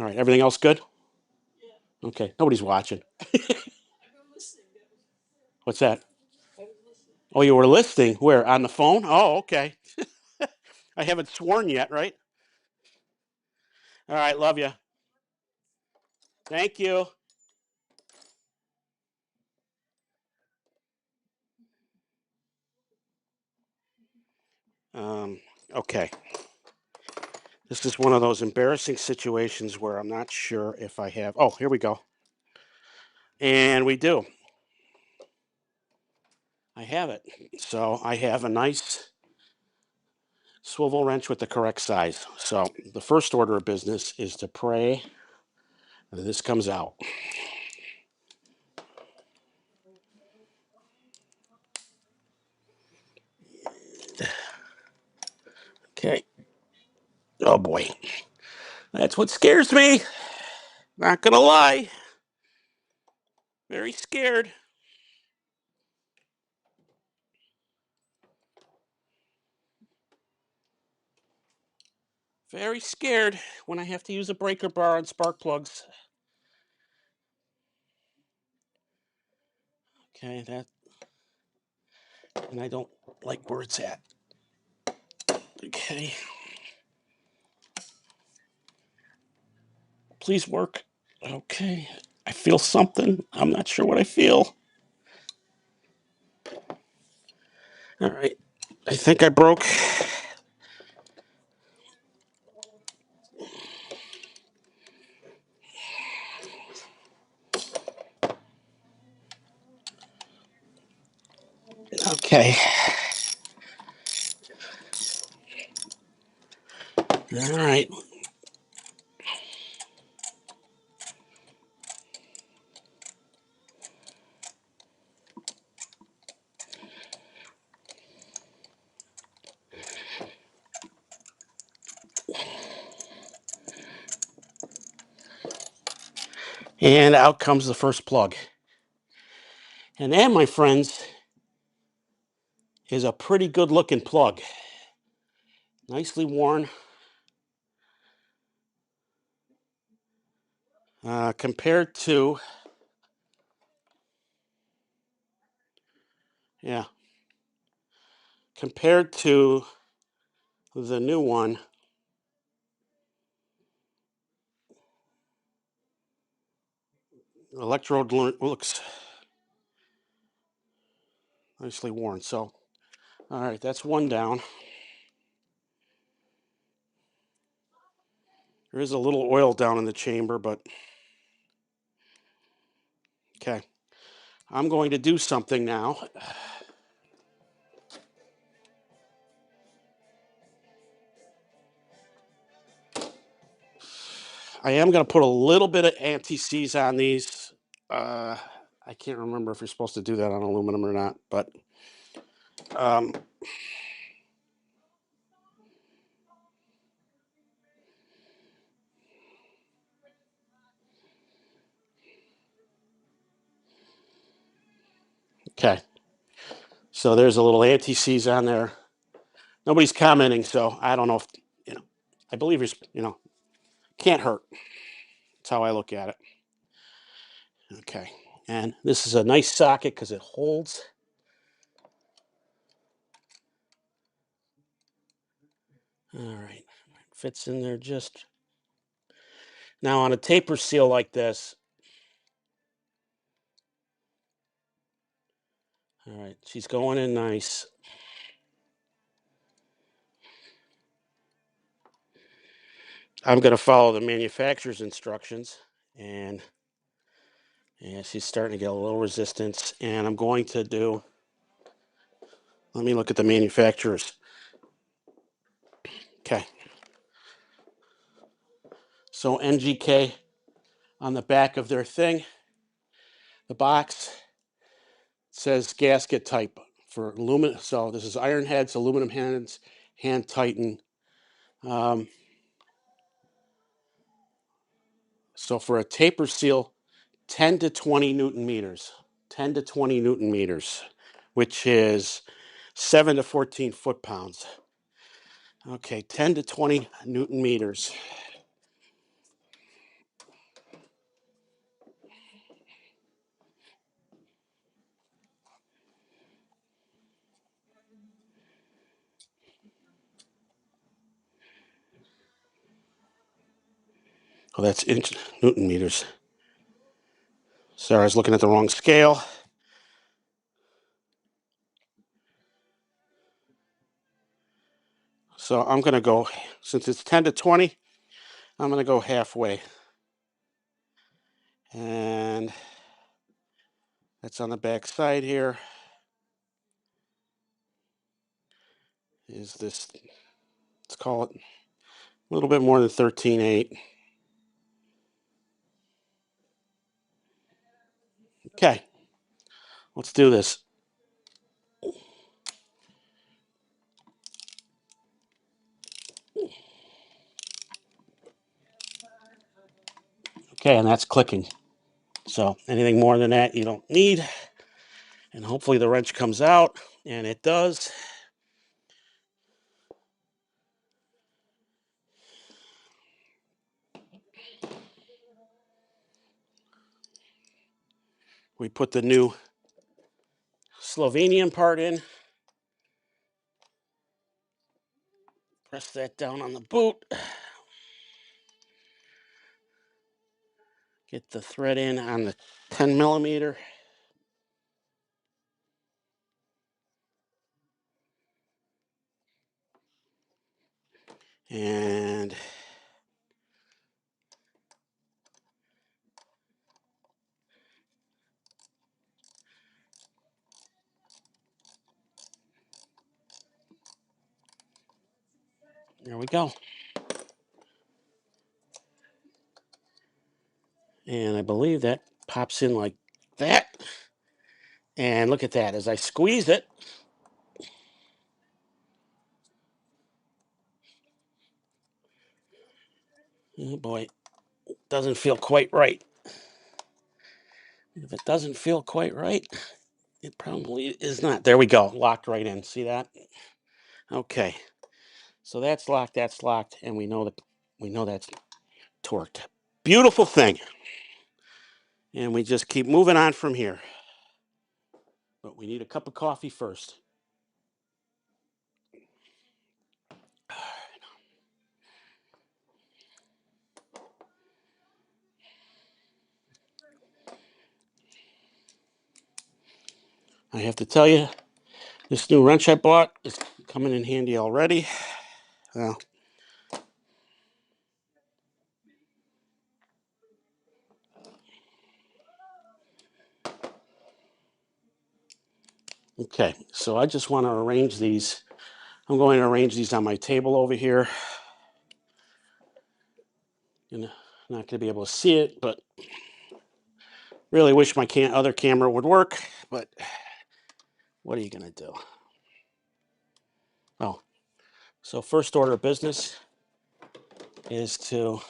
right, everything else good? Okay, nobody's watching. What's that? Oh, you were listening? Where? On the phone? Oh, okay. I haven't sworn yet, right? All right, love you. Thank you. Um, okay. This is one of those embarrassing situations where I'm not sure if I have. Oh, here we go. And we do. I have it. So I have a nice swivel wrench with the correct size. So the first order of business is to pray that this comes out. Okay. Oh boy. That's what scares me. Not gonna lie. Very scared. Very scared when I have to use a breaker bar on spark plugs. Okay, that, and I don't like where it's at. Okay. Please work. Okay. I feel something. I'm not sure what I feel. All right. I think I broke. Okay. All right. And out comes the first plug. And that, my friends, is a pretty good looking plug. Nicely worn. Compared to, yeah, compared to the new one, electrode looks nicely worn. So, all right, that's one down. There is a little oil down in the chamber, but okay. I'm going to do something now. I am going to put a little bit of anti-seize on these. I can't remember if you're supposed to do that on aluminum or not, but um, okay. So there's a little anti-seize on there. Nobody's commenting, so I don't know if, you know, I believe can't hurt. That's how I look at it. Okay. And this is a nice socket because it holds. All right. Fits in there just. Now on a taper seal like this. All right. She's going in nice. I'm going to follow the manufacturer's instructions. And she's starting to get a little resistance. And I'm going to do. Let me look at the manufacturer's. Okay. So NGK on the back of their thing, the box says gasket type for aluminum. So this is iron heads, aluminum hands, hand tighten. So for a taper seal, 10 to 20 Newton meters, 10 to 20 Newton meters, which is 7 to 14 foot pounds. Okay, 10 to 20 Newton meters. Oh, that's inch Newton meters. Sorry, I was looking at the wrong scale. So I'm going to go, since it's 10 to 20, I'm going to go halfway. And that's on the back side here. Is this, let's call it a little bit more than 13.8. Okay, let's do this. Okay, and that's clicking. So anything more than that you don't need. And hopefully the wrench comes out, and it does. We put the new Slovenian part in. Press that down on the boot. Get the thread in on the 10 millimeter. And there we go. And I believe that pops in like that. And look at that. As I squeeze it, oh boy, doesn't feel quite right. If it doesn't feel quite right, it probably is not. There we go. Locked right in. See that? Okay. So that's locked, and we know that's torqued. Beautiful thing. And we just keep moving on from here. But we need a cup of coffee first. I have to tell you, this new wrench I bought is coming in handy already. Well, okay, so I just want to arrange these. I'm going to arrange these on my table over here. You're not going to be able to see it, but really wish my other camera would work. But what are you going to do? Oh, so first order of business is to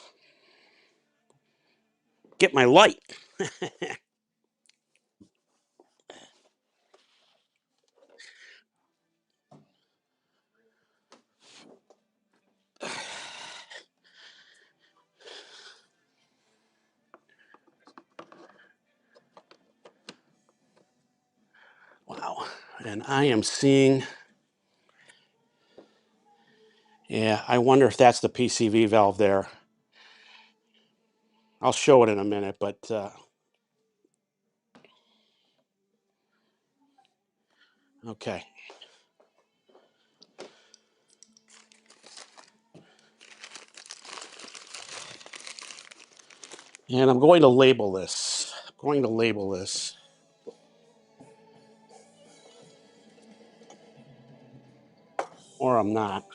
get my light. Wow. And I am seeing, yeah, I wonder if that's the PCV valve there. I'll show it in a minute, but okay. And I'm going to label this. Or I'm not.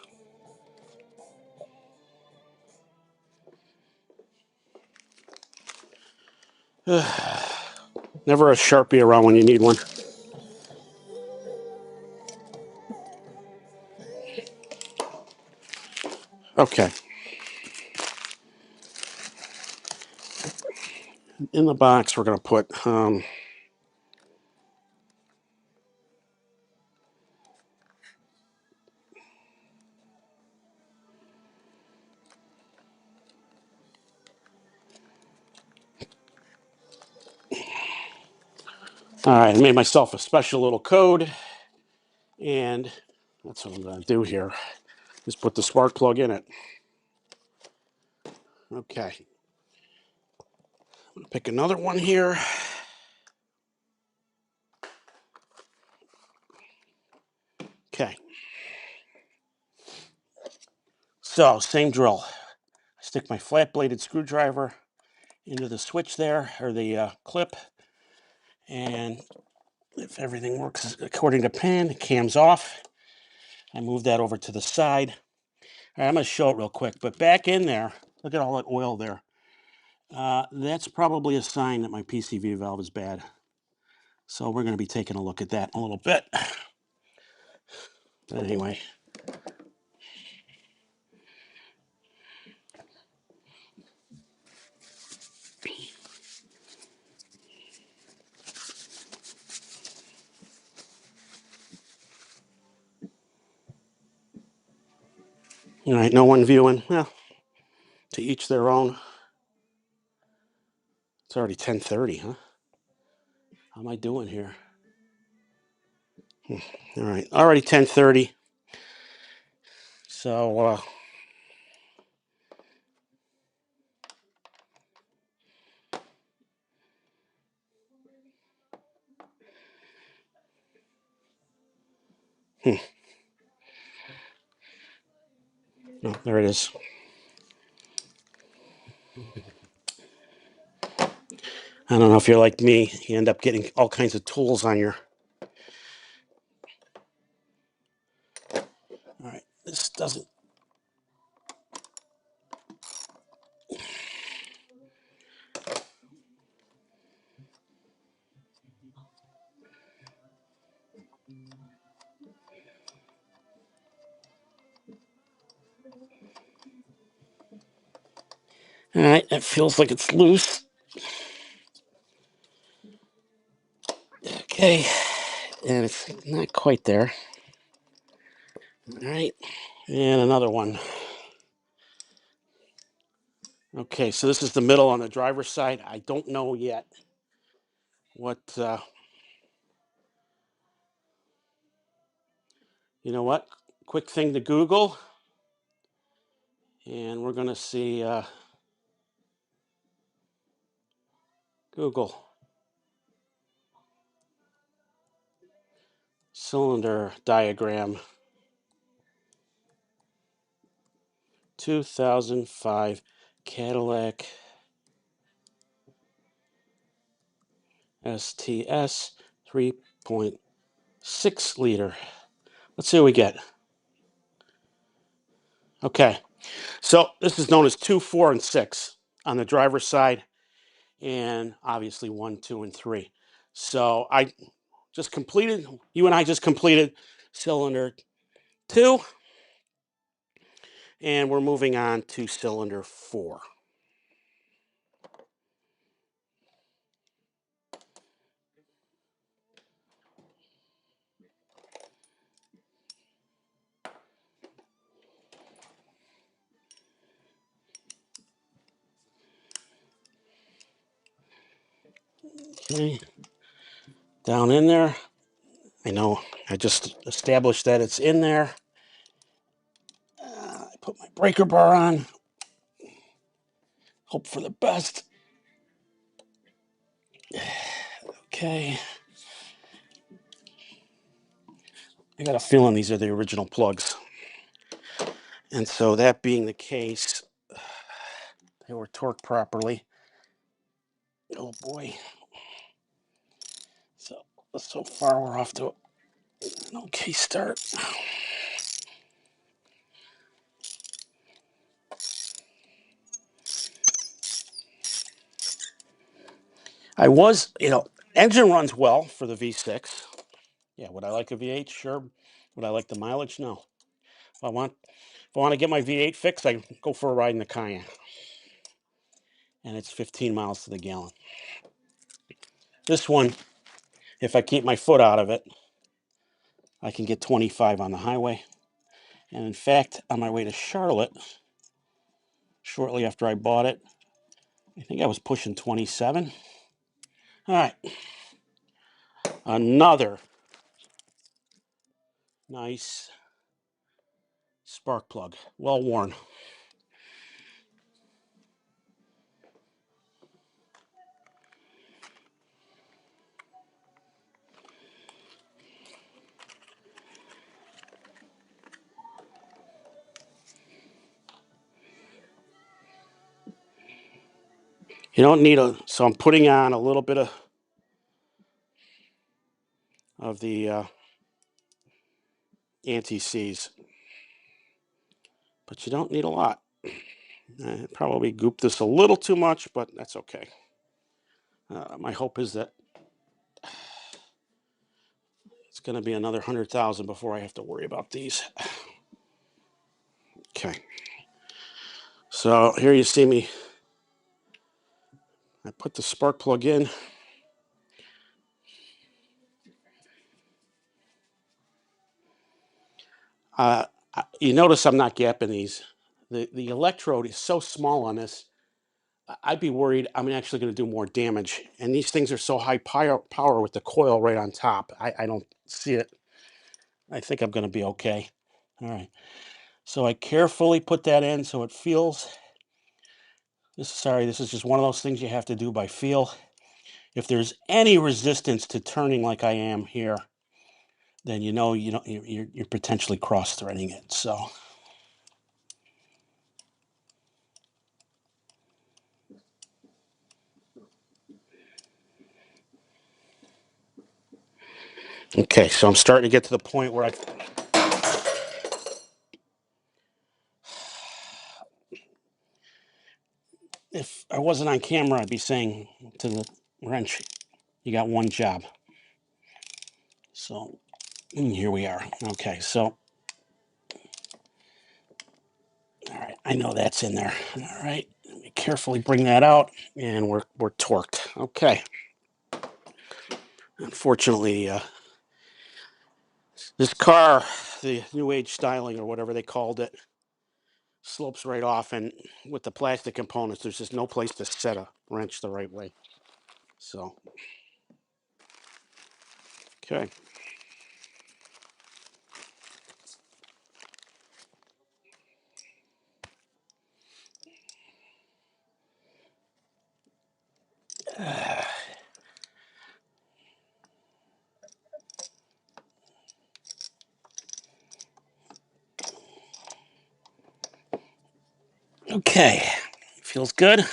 Never a Sharpie around when you need one. Okay. In the box, we're going to put, all right, I made myself a special little code. And that's what I'm going to do here. Just put the spark plug in it. Okay. I'm going to pick another one here. Okay. So, same drill. I stick my flat-bladed screwdriver into the switch there, or the clip, and if everything works according to plan, the cam's off. I move that over to the side. All right, I'm going to show it real quick, but back in there, look at all that oil there. That's probably a sign that my PCV valve is bad. So we're going to be taking a look at that in a little bit. But anyway. All right, no one viewing. Well, to each their own. It's already 10:30, huh? How am I doing here? All right, already 10:30. So, no, there it is. I don't know if you're like me. You end up getting all kinds of tools on your... All right, this doesn't... All right, that feels like it's loose. Okay, and it's not quite there. All right, and another one. Okay, so this is the middle on the driver's side. I don't know yet what, you know what? Quick thing to Google. And we're going to see Google cylinder diagram 2005 Cadillac STS 3.6 liter. Let's see what we get. Okay, so this is known as 2, 4, and 6 on the driver's side, and obviously 1, 2, and 3. So you and I just completed cylinder 2, and we're moving on to cylinder 4. Okay, down in there. I know I just established that it's in there. I put my breaker bar on. Hope for the best. Okay. I got a feeling these are the original plugs. And so that being the case, they were torqued properly. Oh boy. So far we're off to an okay start. Engine runs well for the V6. Yeah, would I like a V8? Sure. Would I like the mileage? No. If I want to get my V8 fixed, I go for a ride in the Cayenne. And it's 15 miles to the gallon. This one, if I keep my foot out of it, I can get 25 on the highway. And in fact, on my way to Charlotte, shortly after I bought it, I think I was pushing 27. All right. Another nice spark plug, well worn. You don't need so I'm putting on a little bit of the anti-seize, but you don't need a lot. I probably gooped this a little too much, but that's okay. My hope is that it's going to be another 100,000 before I have to worry about these. Okay. So here you see me. I put the spark plug in. You notice I'm not gapping these. The electrode is so small on this. I'd be worried I'm actually going to do more damage. And these things are so high power with the coil right on top. I don't see it. I think I'm going to be okay. All right. So I carefully put that in so it feels. This is just one of those things you have to do by feel. If there's any resistance to turning like I am here, then you're potentially cross-threading it. So okay, so I'm starting to get to the point where if I wasn't on camera, I'd be saying to the wrench, you got one job. So here we are. Okay, so all right, I know that's in there. All right, let me carefully bring that out, and we're torqued. Okay. Unfortunately, this car, the new age styling or whatever they called it, slopes right off, and with the plastic components, there's just no place to set a wrench the right way. So, okay. Okay, feels good.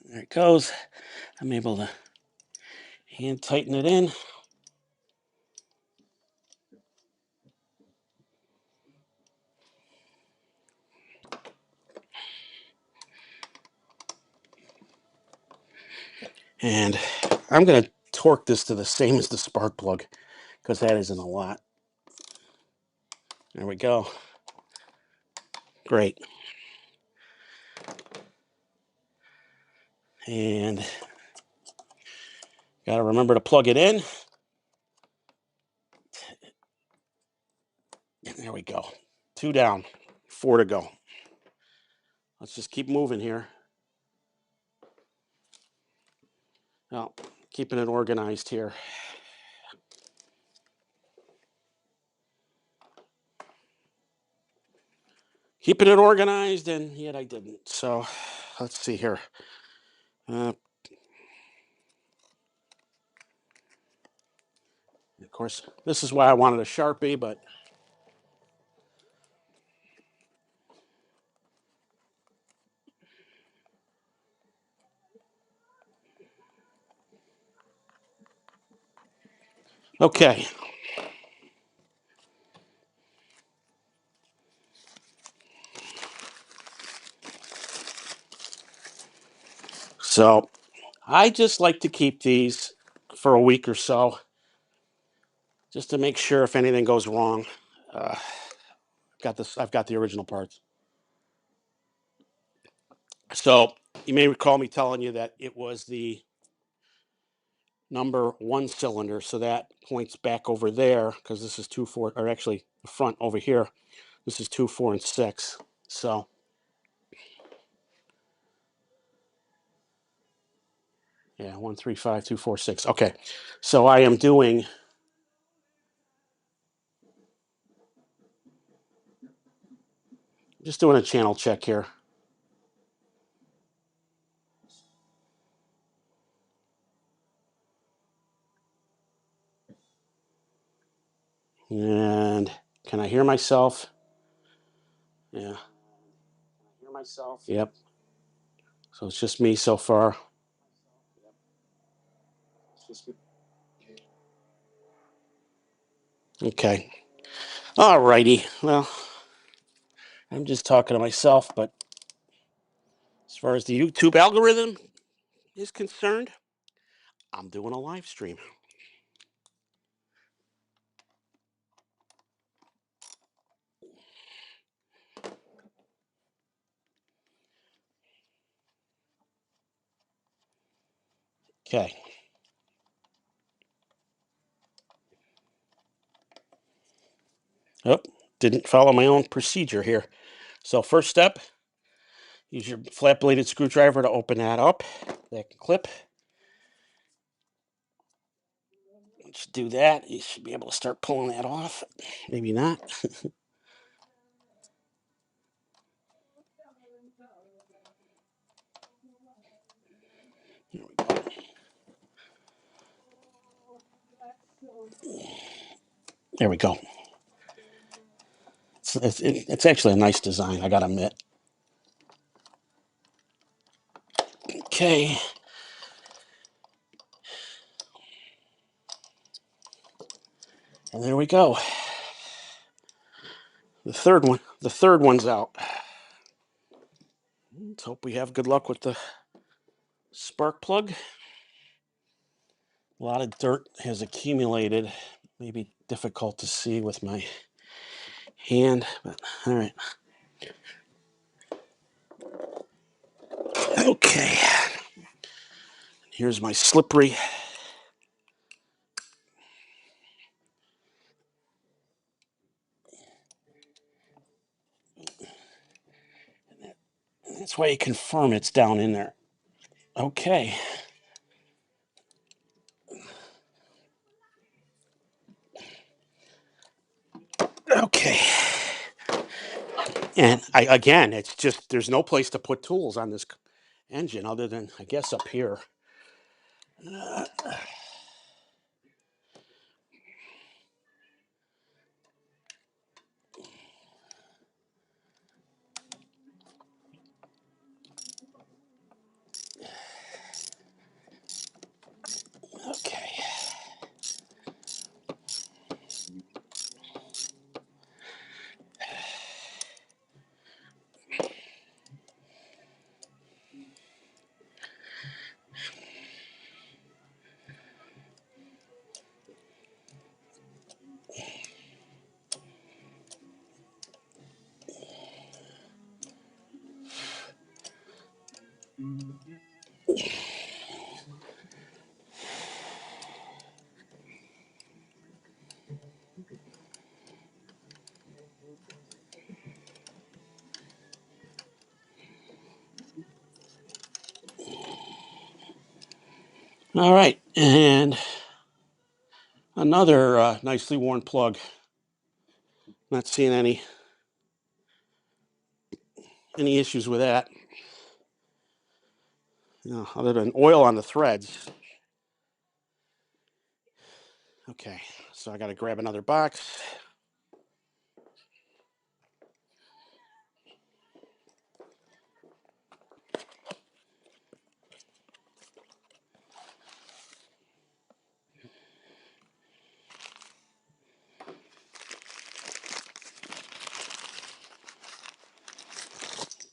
There it goes. I'm able to hand tighten it in. And I'm going to torque this to the same as the spark plug because that isn't a lot. There we go. Great. And got to remember to plug it in. There we go. 2 down, 4 to go. Let's just keep moving here. Well, keeping it organized here. Keeping it organized, and yet I didn't. So let's see here. Of course, this is why I wanted a Sharpie, but okay. So I just like to keep these for a week or so, just to make sure if anything goes wrong. I've got the original parts. So you may recall me telling you that it was the number 1 cylinder, so that points back over there because this is 2, 4, or actually the front over here. This is 2, 4, and 6. So yeah, 1, 3, 5, 2, 4, 6. Okay, so I am just doing a channel check here. And can I hear myself? Yeah. Hear myself? Yep. So it's just me so far. Okay. All righty. Well, I'm just talking to myself, but as far as the YouTube algorithm is concerned, I'm doing a live stream. Okay. Oh, didn't follow my own procedure here. So first step, use your flat bladed screwdriver to open that up. That can clip. Just do that. You should be able to start pulling that off. Maybe not. There we go. There we go. It's actually a nice design, I gotta admit. Okay. And there we go. The third one's out. Let's hope we have good luck with the spark plug. A lot of dirt has accumulated. Maybe difficult to see with my hand, but all right. Okay. Here's my slippery. That's why you confirm it's down in there. Okay. Okay. And again, it's just there's no place to put tools on this engine other than I guess up here. Okay. All right, and another nicely worn plug. Not seeing any issues with that. Other than oil on the threads. Okay, so I got to grab another box.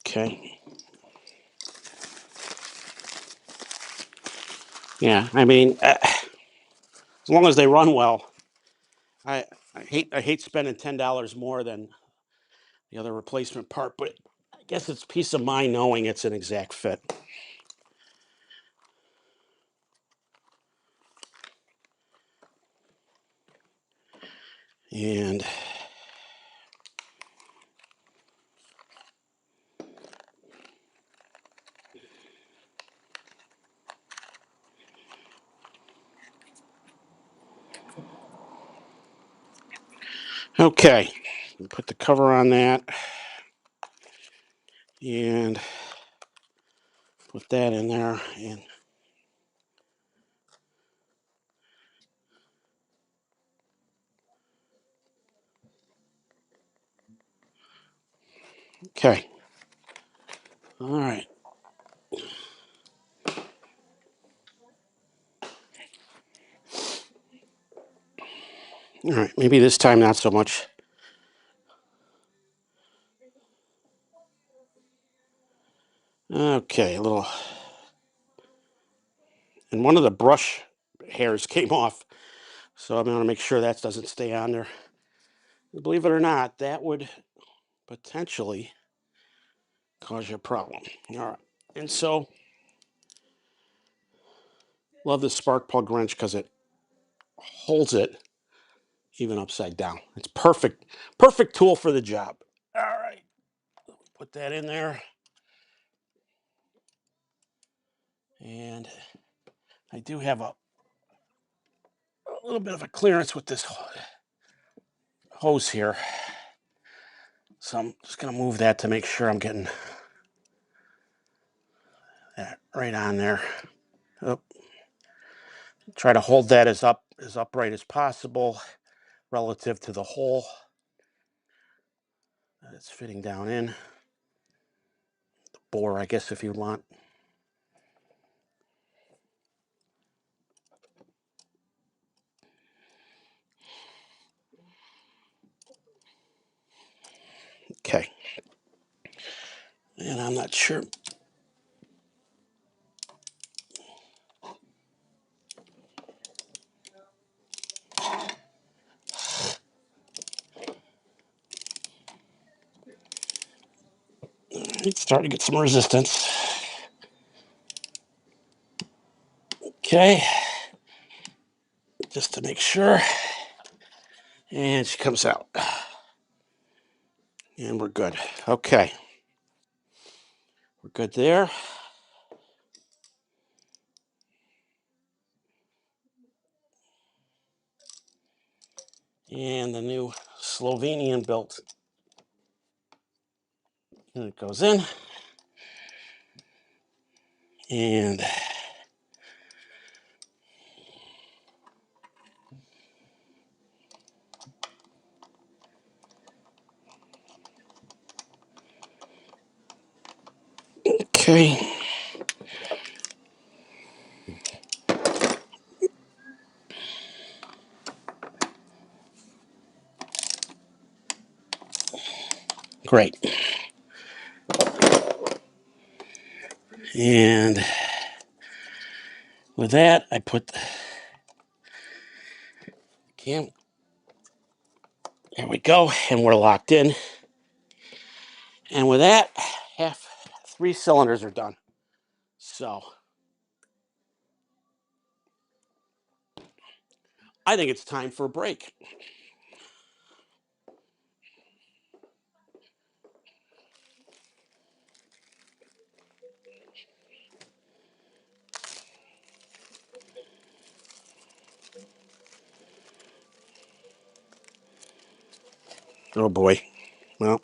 Okay. Yeah, I mean, as long as they run well, I, I hate spending $10 more than the other replacement part, but I guess it's peace of mind knowing it's an exact fit. And okay, put the cover on that and put that in there. And okay, all right. All right, maybe this time not so much. Okay, a little. And one of the brush hairs came off, so I'm going to make sure that doesn't stay on there. Believe it or not, that would potentially cause you a problem. All right, and so love the spark plug wrench because it holds it even upside down. It's perfect, perfect tool for the job. All right, put that in there, and I do have a little bit of a clearance with this hose here, so I'm just going to move that to make sure I'm getting that right on there. Oh, try to hold that as upright as possible relative to the hole that it's fitting down in. The bore, I guess, if you want. Okay. And I'm not sure. It's starting to get some resistance. Okay. Just to make sure. And she comes out. And we're good. Okay. We're good there. And the new Slovenian built. And it goes in. And okay. Great. And with that, I put the cam. There we go. And we're locked in. And with that, three cylinders are done. So I think it's time for a break. Oh boy. Well,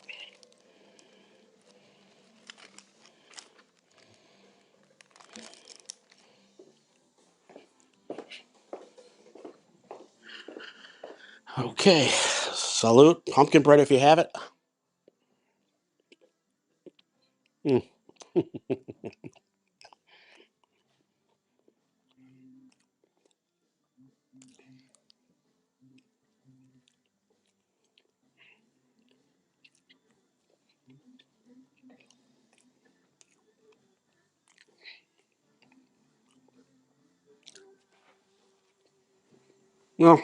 okay. Salute. Pumpkin bread if you have it. Mm. Well,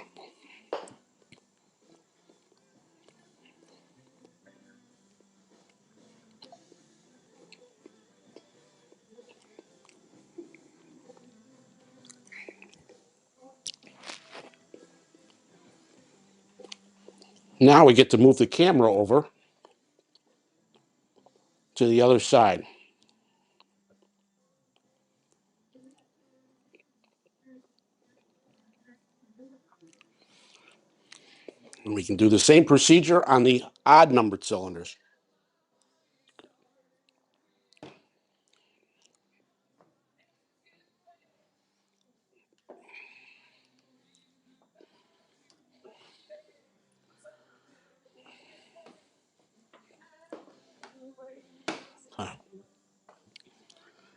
now we get to move the camera over to the other side. And we can do the same procedure on the odd numbered cylinders.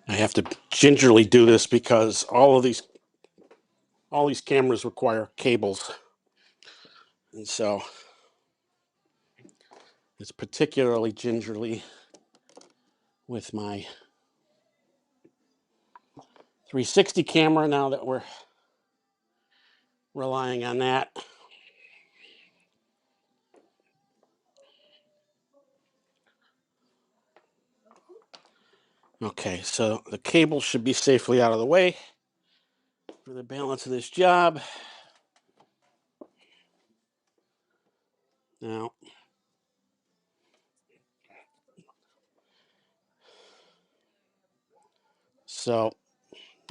I have to gingerly do this because all these cameras require cables. And so it's particularly gingerly with my 360 camera now that we're relying on that. Okay, so the cable should be safely out of the way for the balance of this job. Now, so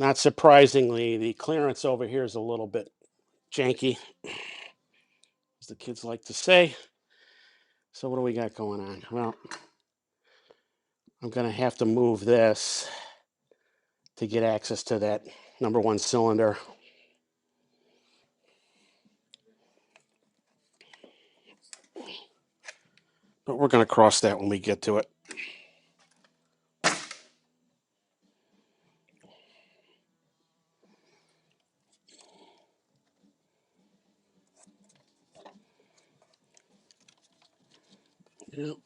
not surprisingly, the clearance over here is a little bit janky, as the kids like to say. So what do we got going on? Well, I'm going to have to move this to get access to that number one cylinder. But we're going to cross that when we get to it. Yep.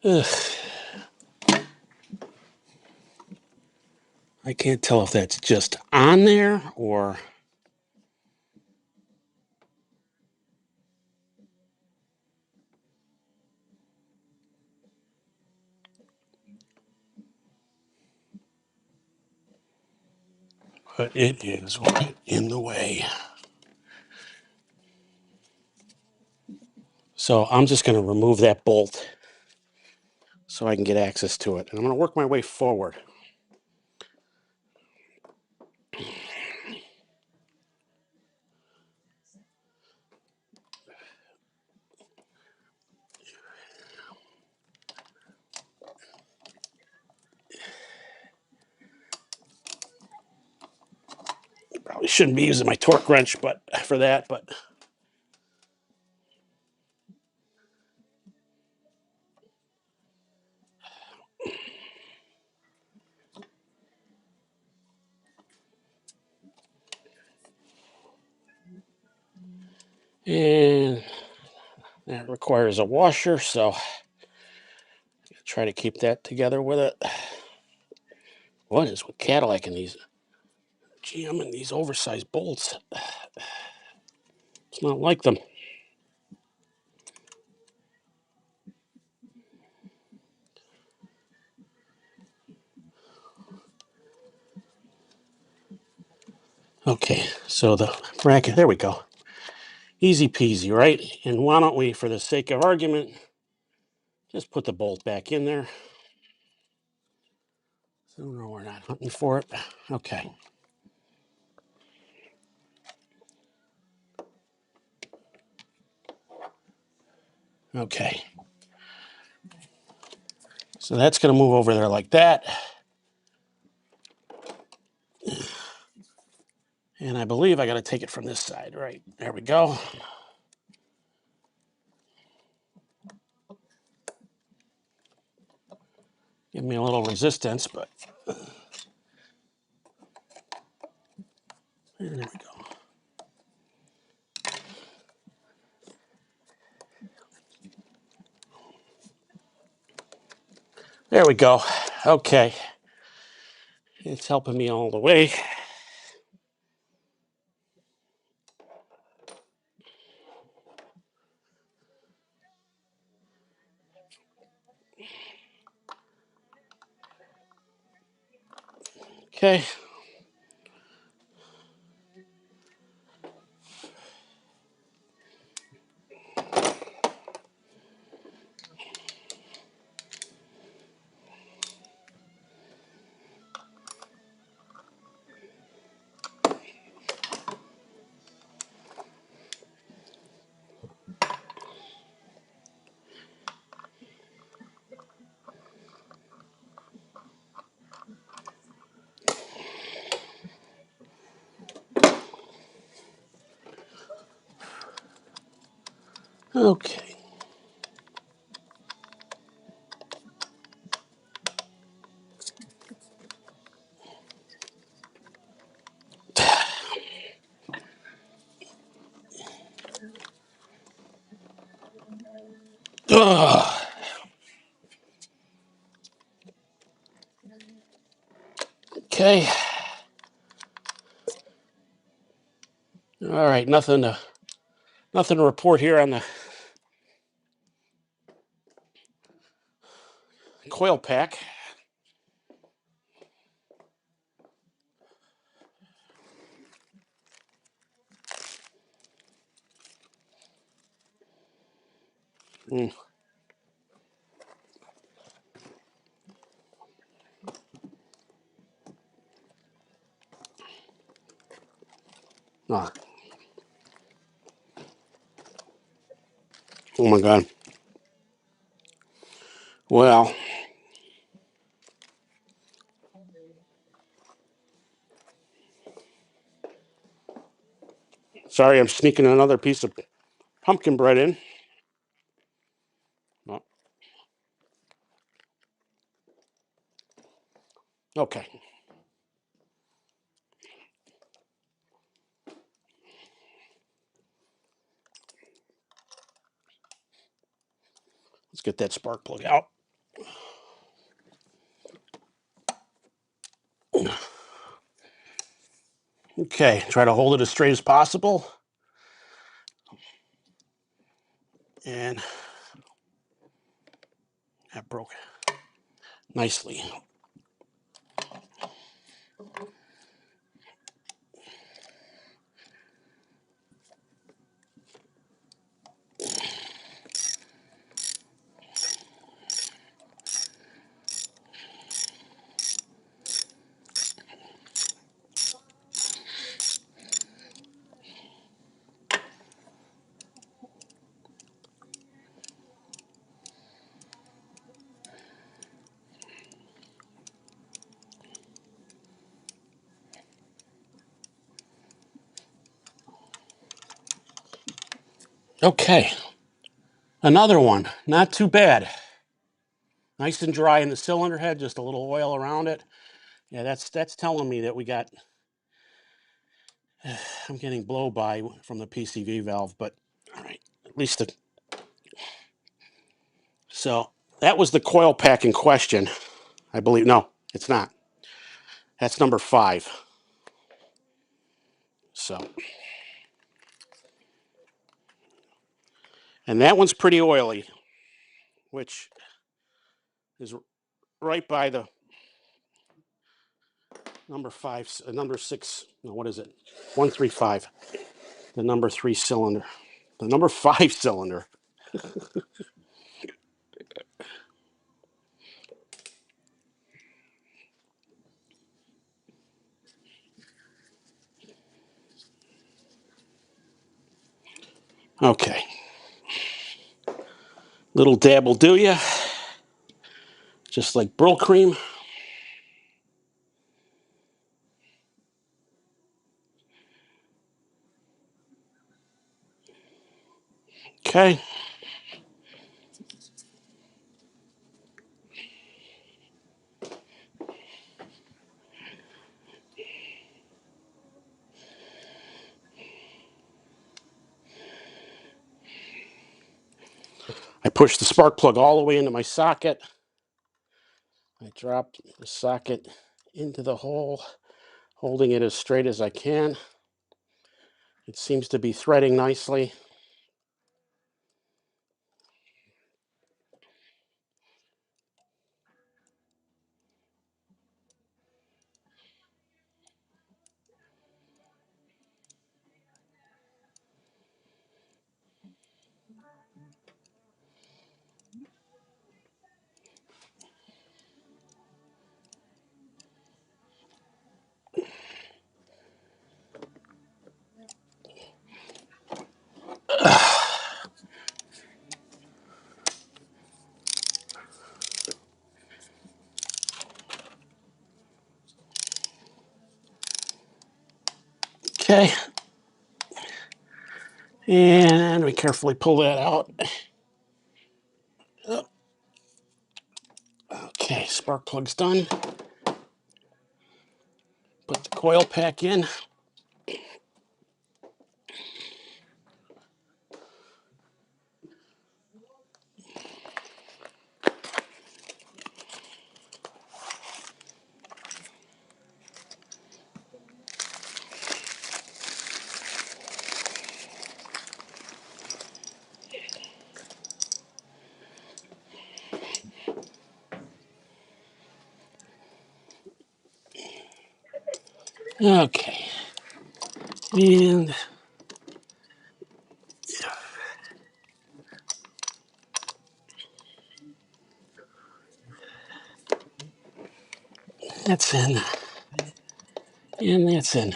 Ugh. I can't tell if that's just on there or... but it is right in the way. So I'm just going to remove that bolt so I can get access to it. And I'm going to work my way forward. Probably shouldn't be using my torque wrench for that, but... And that requires a washer, so try to keep that together with it. What is with Cadillac and these GM and these oversized bolts? It's not like them. Okay, so the bracket, there we go. Easy peasy, right? And why don't we, for the sake of argument, just put the bolt back in there. So no, we're not hunting for it. Okay. Okay. So that's going to move over there like that. And I believe I got to take it from this side, right? There we go. Give me a little resistance, but there we go. There we go. Okay. It's helping me all the way. Okay. Okay. Okay. All right, nothing to report here on the coil pack. Oh, oh my God. Well, sorry, I'm sneaking another piece of pumpkin bread in. Oh, okay. Let's get that spark plug out. Okay, try to hold it as straight as possible. And that broke nicely. Okay, another one. Not too bad. Nice and dry in the cylinder head, just a little oil around it. Yeah, that's telling me that we got, I'm getting blow by from the PCV valve, but all right, at least so that was the coil pack in question, I believe. No, it's not. That's number 5. So, and that one's pretty oily, which is right by the number 5, number 6. No, what is it? 135. The number 3 cylinder. The number 5 cylinder. Okay. Little dab will do ya. Just like Brill cream. Okay. I push the spark plug all the way into my socket. I drop the socket into the hole, holding it as straight as I can. It seems to be threading nicely. Okay. And we carefully pull that out. Okay, spark plug's done. Put the coil pack in. Okay. And that's in. And that's in.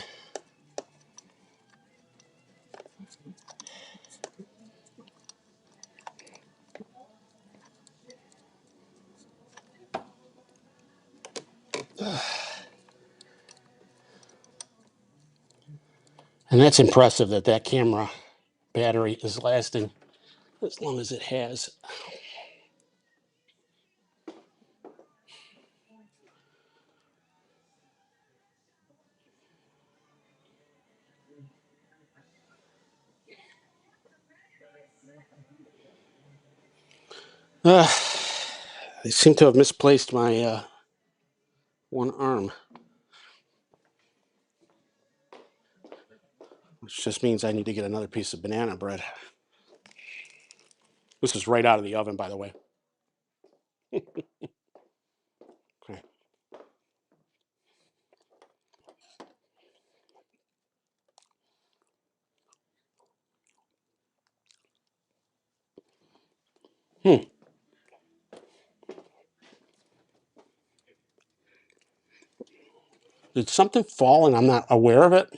And that's impressive that that camera battery is lasting as long as it has. I seem to have misplaced my one arm, which just means I need to get another piece of banana bread. This is right out of the oven, by the way. Okay. Did something fall and I'm not aware of it?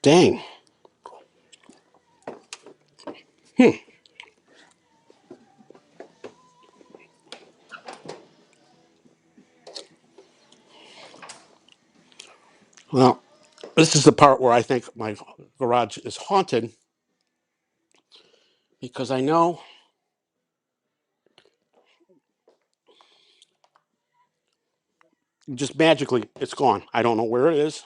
Dang. Well, this is the part where I think my garage is haunted because I know just magically it's gone. I don't know where it is.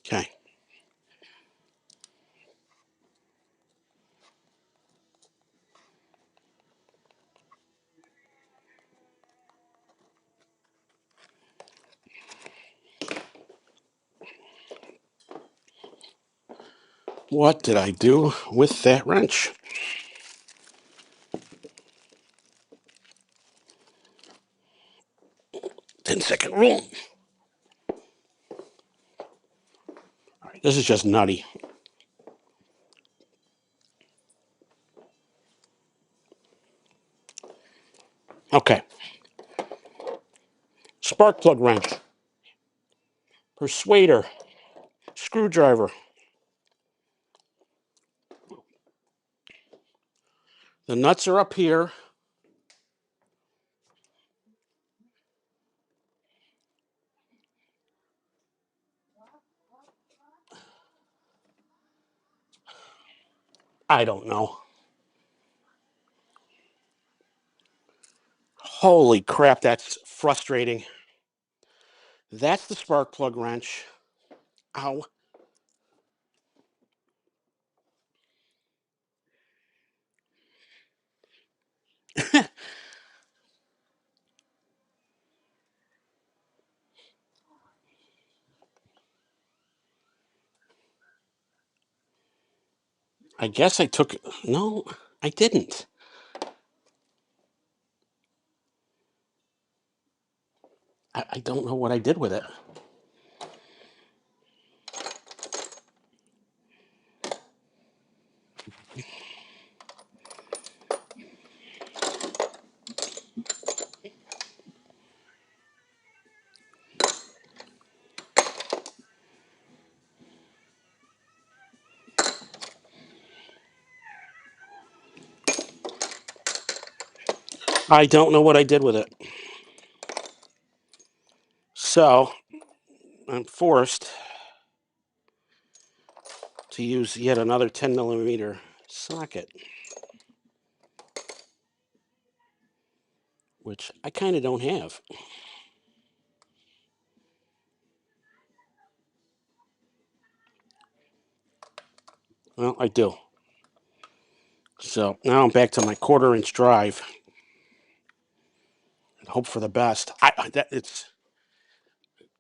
Okay. What did I do with that wrench? 10-second rule. All right, this is just nutty. Okay. Spark plug wrench. Persuader. Screwdriver. The nuts are up here. I don't know. Holy crap, that's frustrating. That's the spark plug wrench. Ow. I guess I took. No, I didn't. I don't know what I did with it. I don't know what I did with it. So I'm forced to use yet another 10mm socket, which I kind of don't have. Well, I do. So now I'm back to my 1/4-inch drive. And hope for the best. It's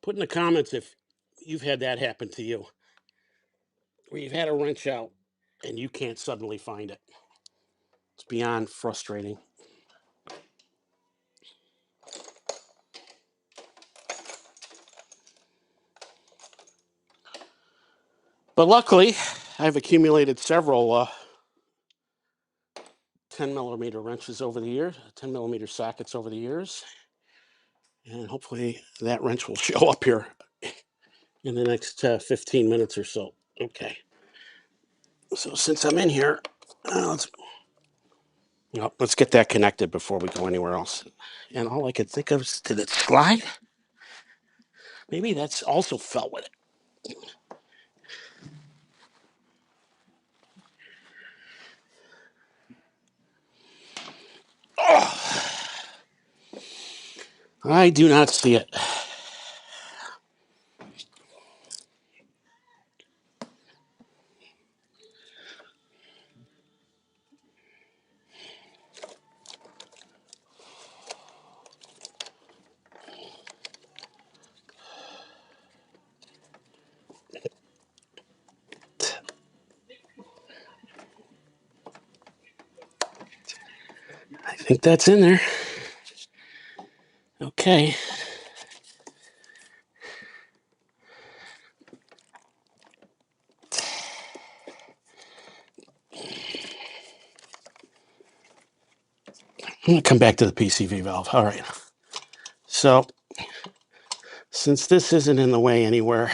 put in the comments if you've had that happen to you, where you've had a wrench out and you can't suddenly find it. It's beyond frustrating. But luckily, I've accumulated several 10mm wrenches over the years, 10mm sockets over the years, and hopefully that wrench will show up here in the next 15 minutes or so. Okay. So since I'm in here, let's get that connected before we go anywhere else. And all I could think of is, did it slide? Maybe that's also fell with it. Oh, I do not see it. I think that's in there. Okay. I'm going to come back to the PCV valve. All right. So, since this isn't in the way anywhere,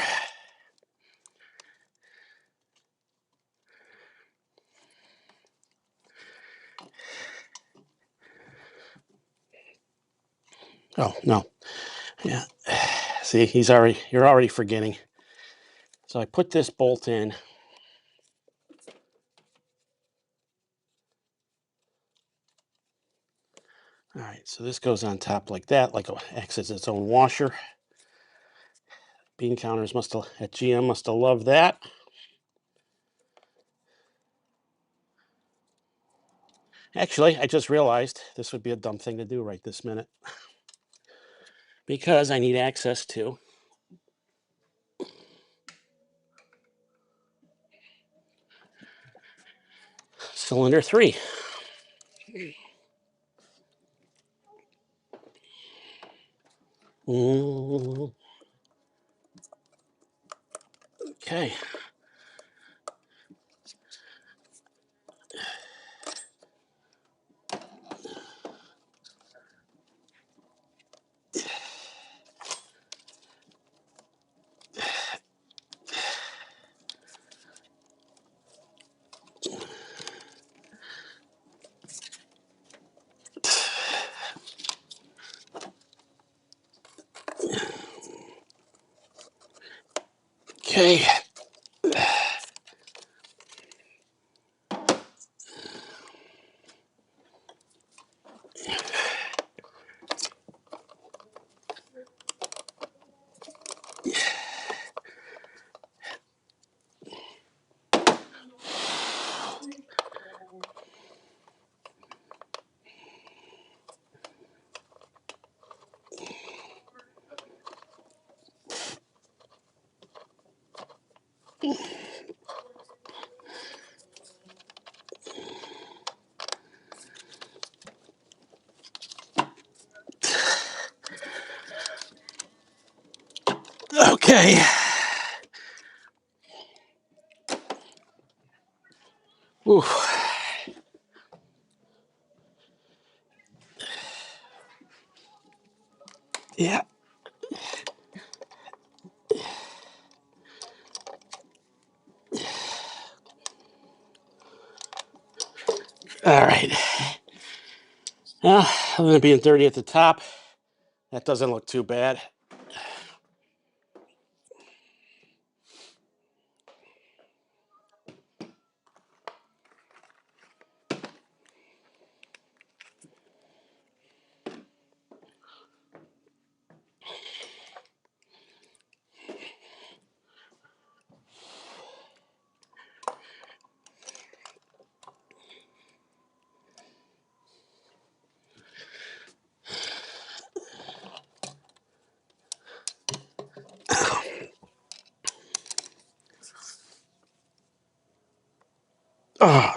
oh, no. Yeah. See, you're already forgetting. So I put this bolt in. All right, so this goes on top like that, like it acts as its own washer. Bean counters at GM must have loved that. Actually, I just realized this would be a dumb thing to do right this minute, because I need access to cylinder 3. Okay. Okay. Okay. Oof. Yeah. All right. Well, I'm going to be dirty at the top. That doesn't look too bad.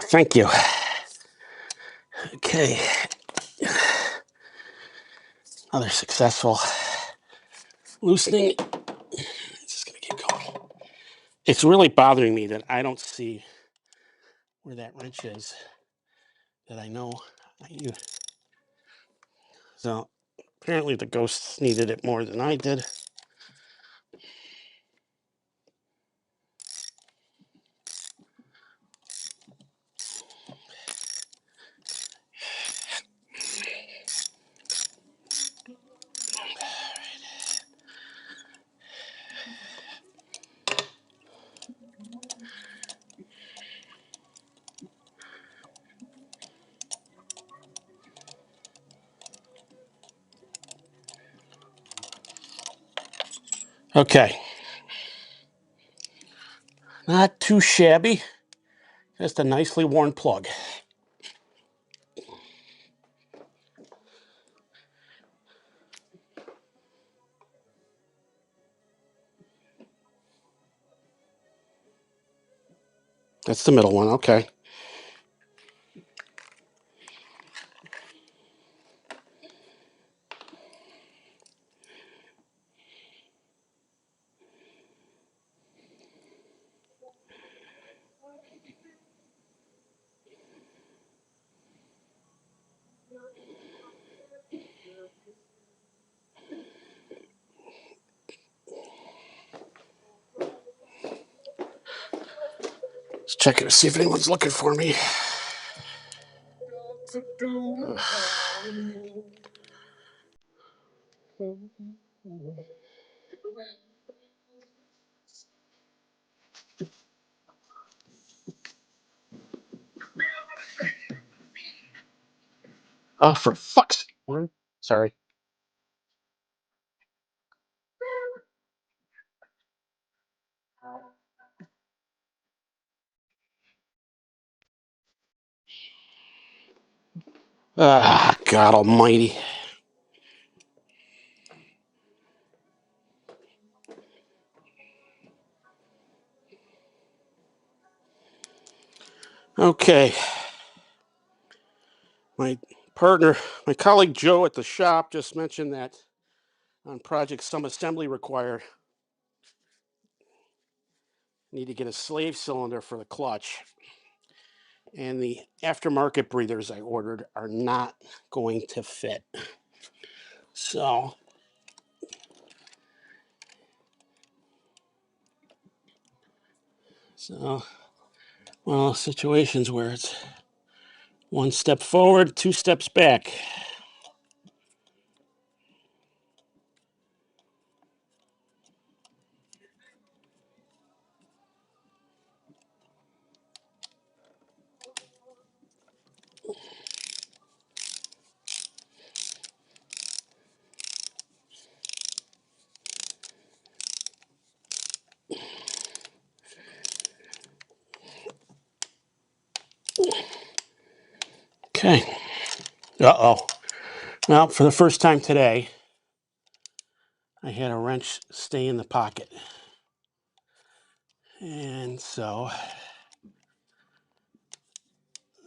Thank you. Okay. Another successful loosening. It's just going to keep going. It's really bothering me that I don't see where that wrench is that I know I use. So apparently the ghosts needed it more than I did. Okay. Not too shabby. Just a nicely worn plug. That's the middle one. Okay. Let's check it to see if anyone's looking for me. Oh, for fuck's sake. Sorry. Ah, God almighty. Okay. My partner, my colleague Joe at the shop just mentioned that on projects some assembly required, need to get a slave cylinder for the clutch. And the aftermarket breathers I ordered are not going to fit. So, well, situations where it's one step forward, two steps back. Okay. Uh-oh. Well, for the first time today, I had a wrench stay in the pocket. And so,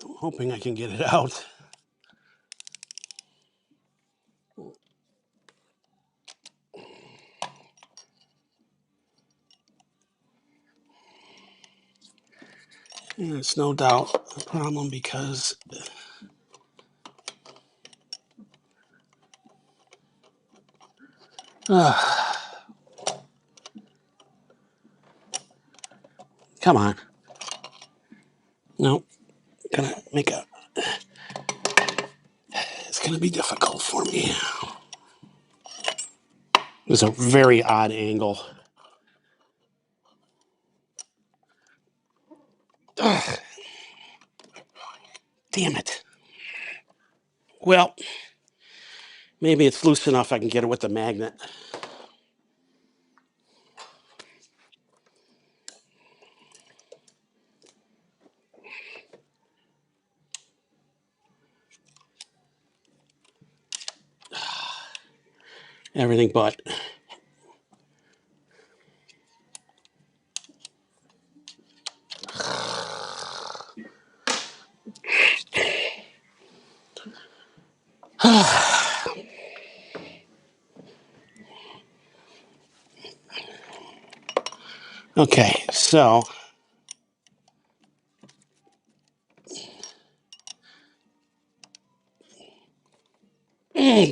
I'm hoping I can get it out. And it's no doubt a problem because come on. No, gonna make a. It's gonna be difficult for me. It's a very odd angle. Ugh, damn it. Well, maybe it's loose enough I can get it with the magnet. Everything but. Okay, so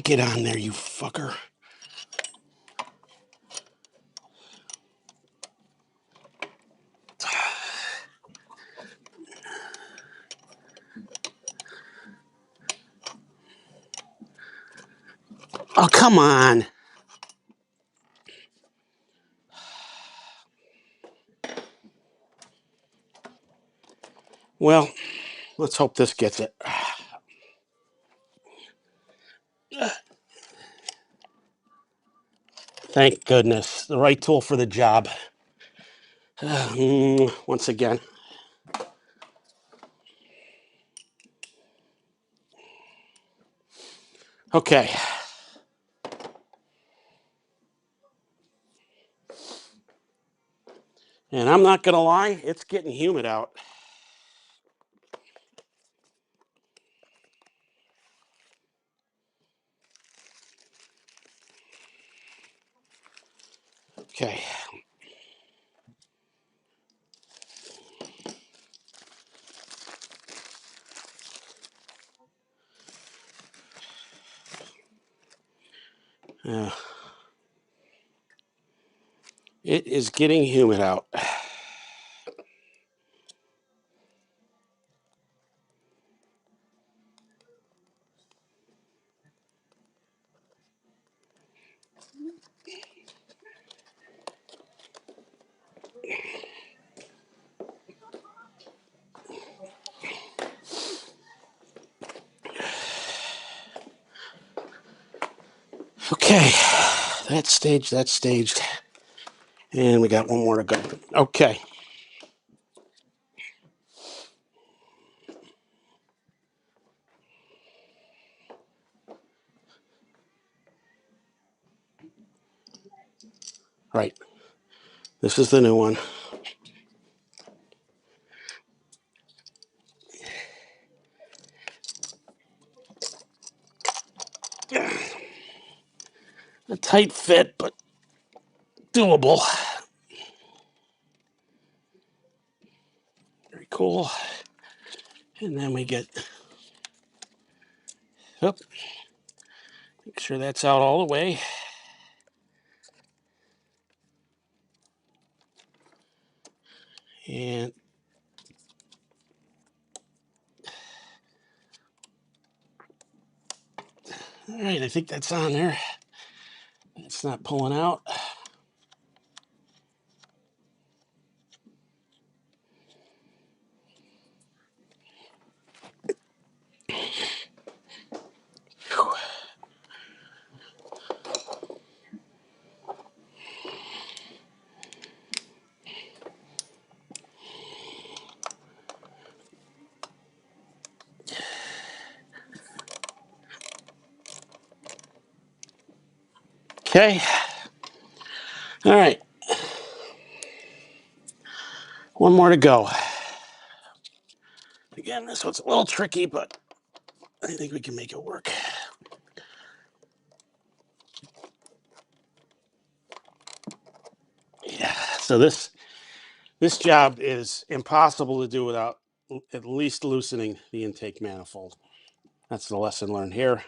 get on there, you fucker. Oh, come on. Well, let's hope this gets it. Thank goodness. The right tool for the job. Once again. Okay. And I'm not going to lie, it's getting humid out. Okay. It is getting humid out. Okay. That's staged. And we got one more to go. Okay. Right. This is the new one. A tight fit, but doable. Very cool. And then we get, make sure that's out all the way. And all right, I think that's on there. It's not pulling out. Okay. All right. One more to go. Again, this one's a little tricky, but I think we can make it work. Yeah. So this job is impossible to do without at least loosening the intake manifold. That's the lesson learned here.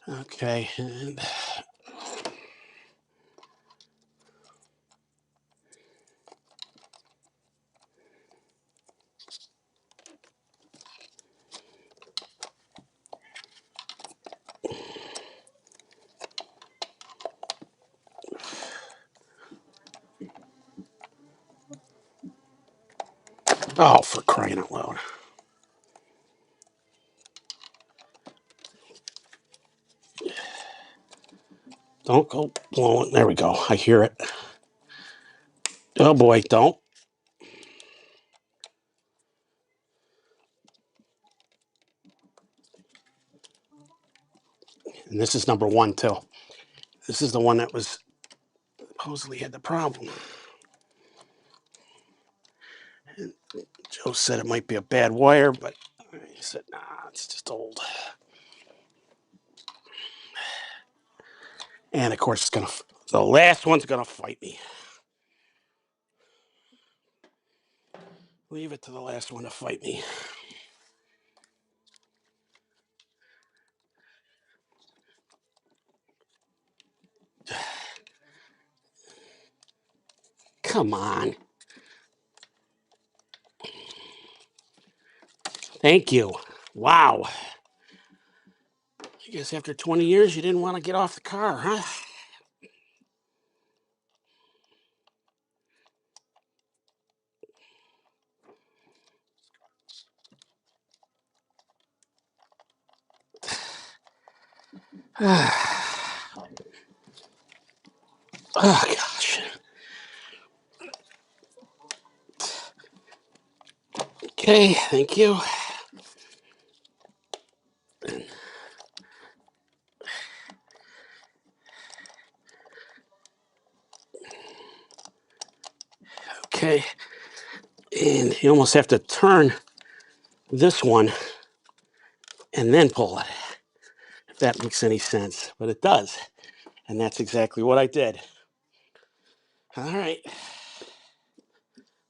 Okay. And oh, for crying out loud. Don't go blowing. There we go. I hear it. Oh boy, don't. And this is number one, too. This is the one that was supposedly had the problem. And Joe said it might be a bad wire, but he said, nah, it's just old. And of course, the last one's gonna fight me. Leave it to the last one to fight me. Come on. Thank you. Wow. I guess after 20 years, you didn't want to get off the car, huh? Oh, gosh. Okay, thank you. Okay. And you almost have to turn this one and then pull it, if that makes any sense. But it does. And that's exactly what I did. All right.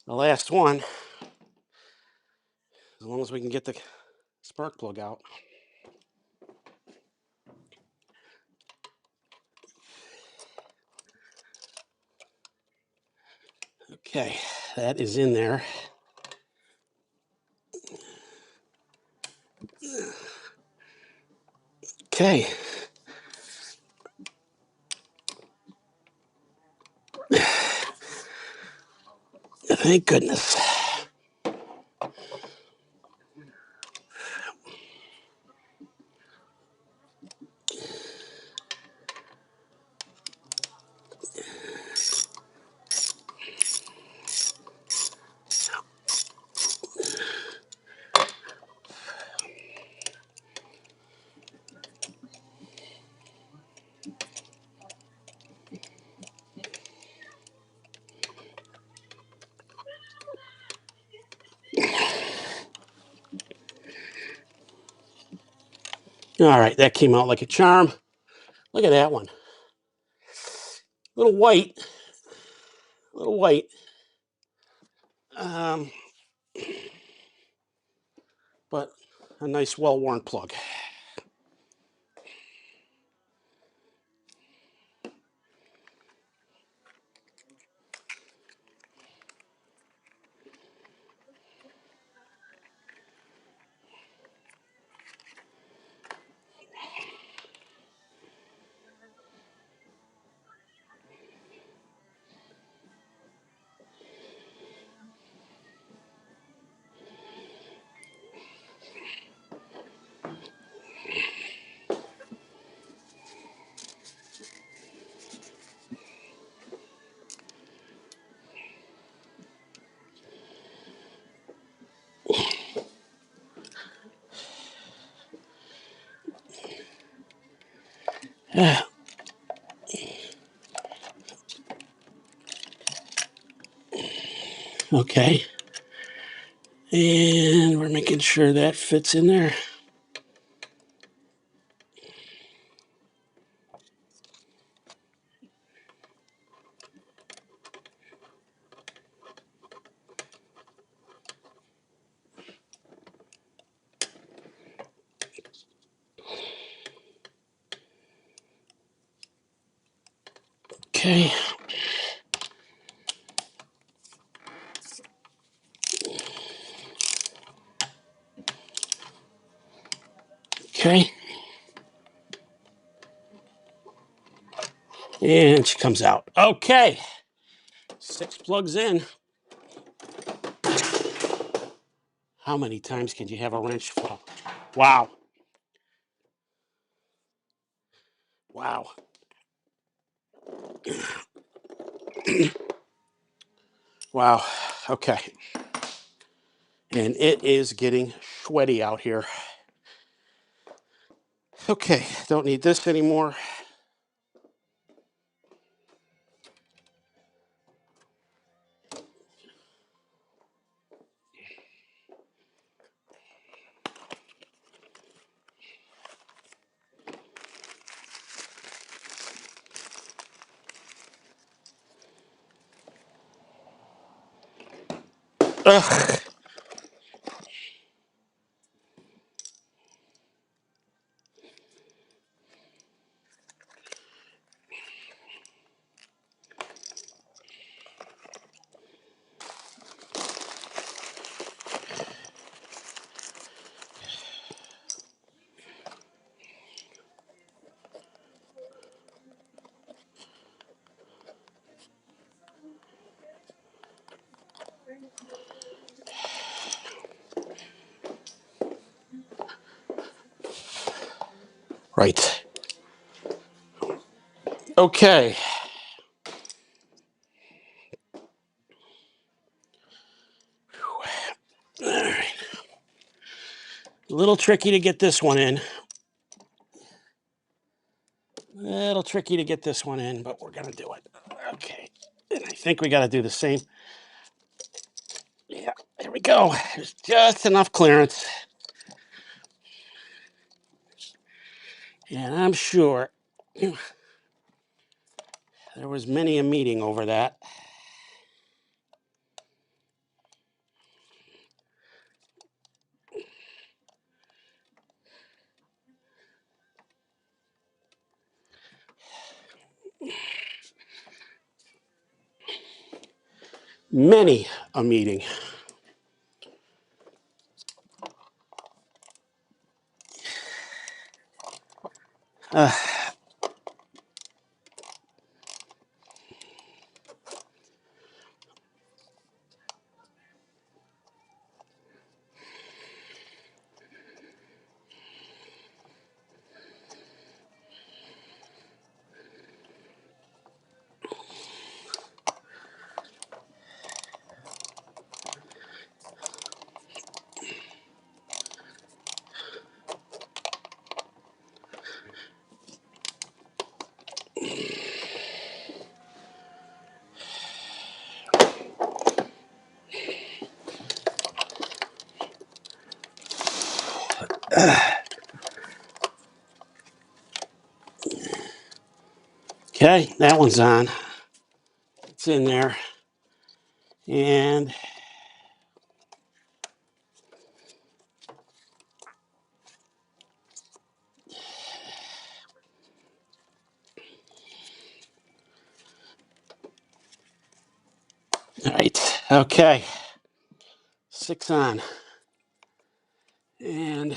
The last one, as long as we can get the spark plug out. Okay, that is in there. Okay. Thank goodness. All right, that came out like a charm. Look at that one. A little white. A little white. Um, but a nice, well-worn plug. Okay. And we're making sure that fits in there. Okay. Okay. And she comes out. Okay. 6 plugs in. How many times can you have a wrench fall? Wow. Wow. Wow. Okay. And it is getting sweaty out here. Okay. Don't need this anymore. Ugh. Right. Okay. All right. A little tricky to get this one in. A little tricky to get this one in, but we're going to do it. Okay. And I think we got to do the same. Yeah, there we go. There's just enough clearance. And I'm sure there was many a meeting over that. Many a meeting. Uh, okay, that one's on. It's in there. And all right, okay. 6 on. And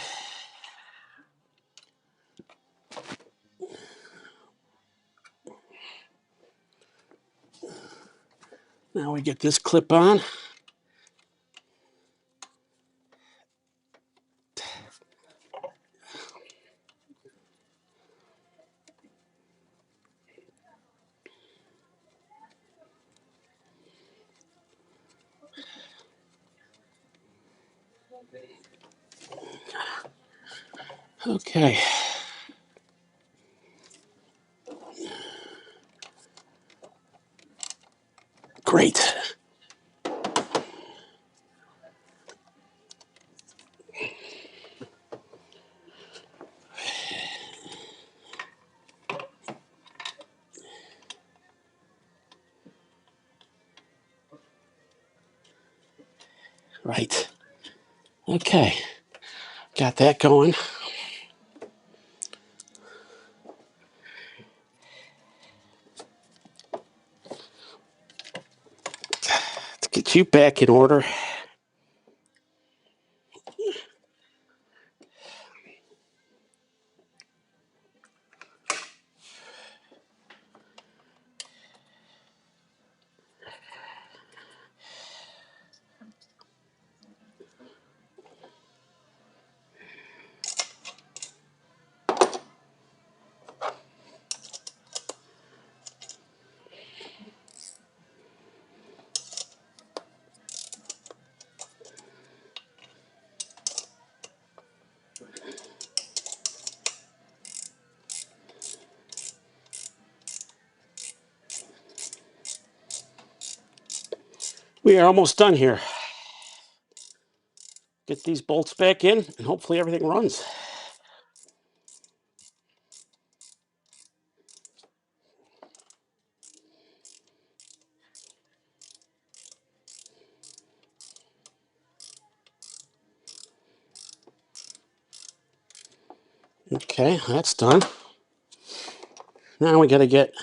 now we get this clip on. Okay. Great. Right. Okay. Got that going. Let's get you back in order. We are almost done here. Get these bolts back in, and hopefully everything runs. Okay, that's done. Now we got to get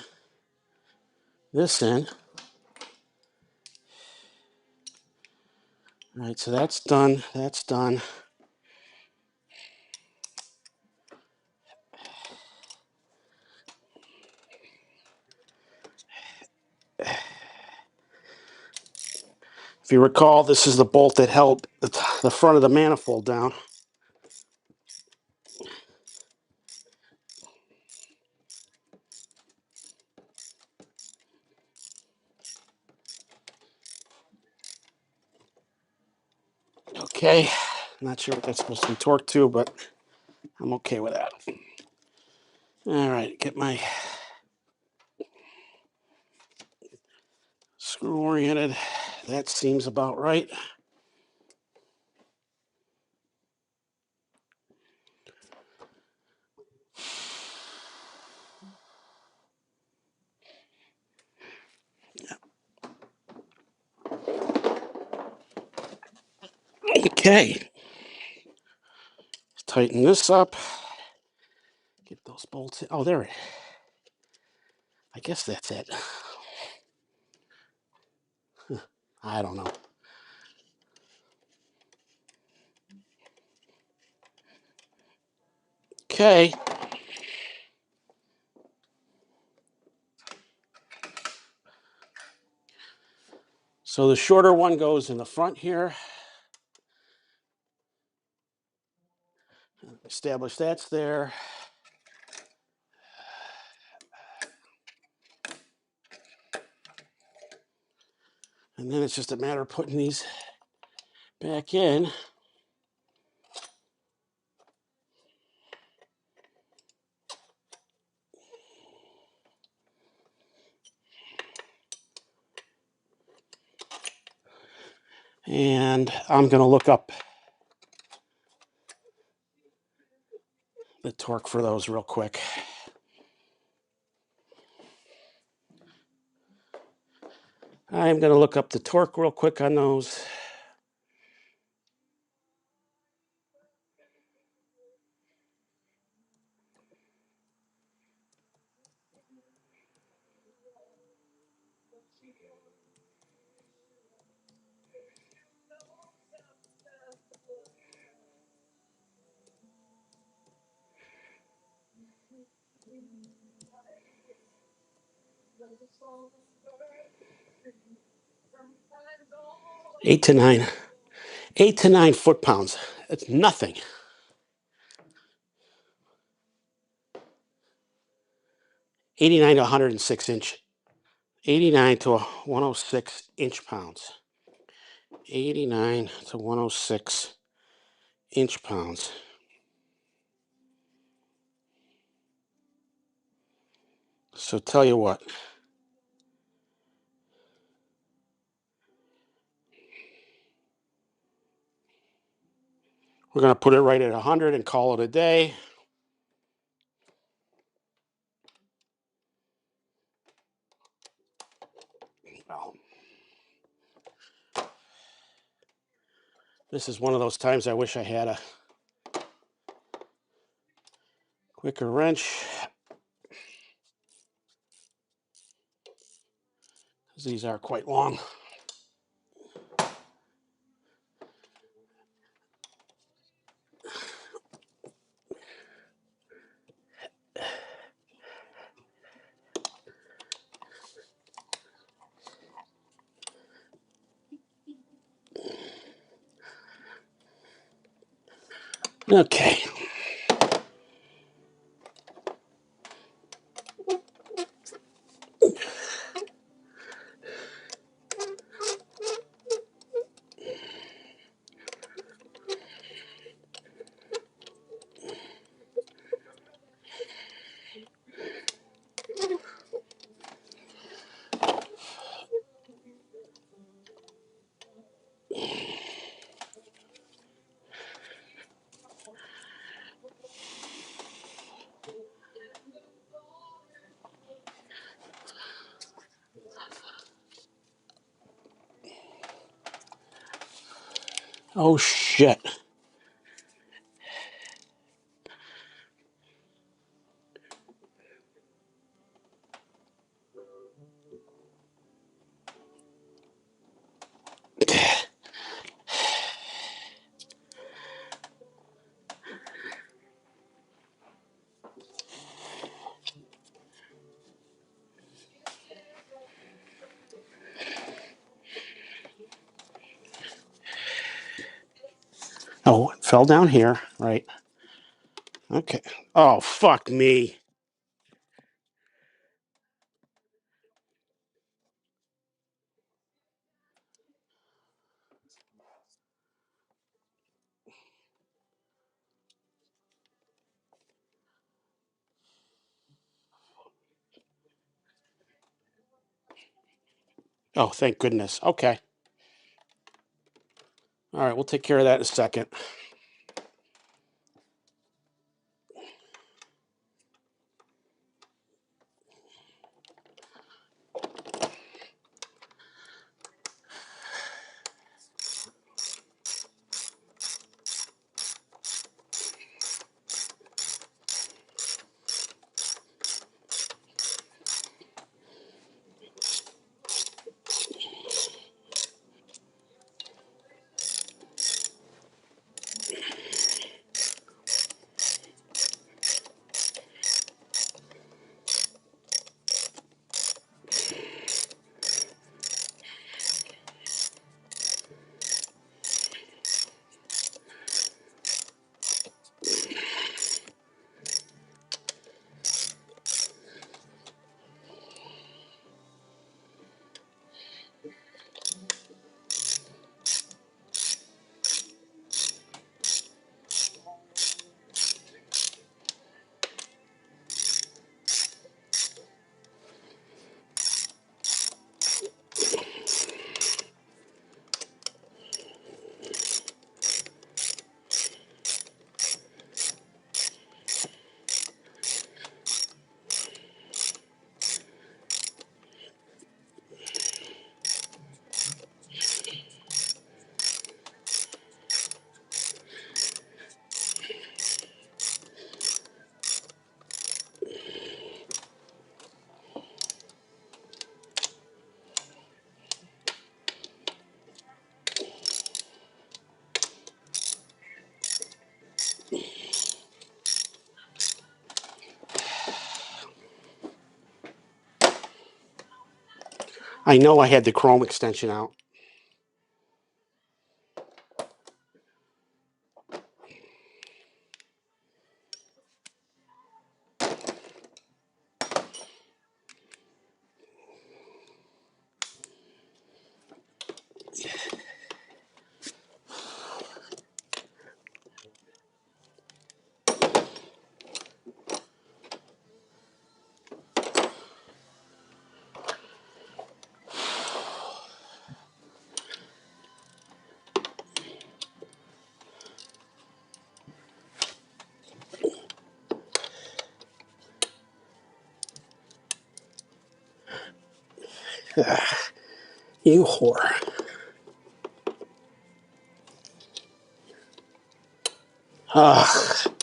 this in. All right, so that's done. That's done. If you recall, this is the bolt that held the front of the manifold down. Okay, not sure what that's supposed to be torqued to, but I'm okay with that. All right, get my screw oriented. That seems about right. Okay, tighten this up. Get those bolts in. Oh, there it is. I guess that's it. I don't know. Okay. So the shorter one goes in the front here. Establish that's there. And then it's just a matter of putting these back in. And I'm going to look up the torque for those real quick. I'm going to look up the torque real quick on those. Eight to nine foot-pounds. It's nothing. 89 to 106 inch. 89 to 106 inch pounds. 89 to 106 inch pounds. So tell you what. We're going to put it right at 100 and call it a day. Well, this is one of those times I wish I had a quicker wrench. These are quite long. Okay. Oh, shit. Oh, it fell down here, right? Okay. Oh, fuck me. Oh, thank goodness. Okay. All right, we'll take care of that in a second. I know I had the chrome extension out. You whore. Ugh.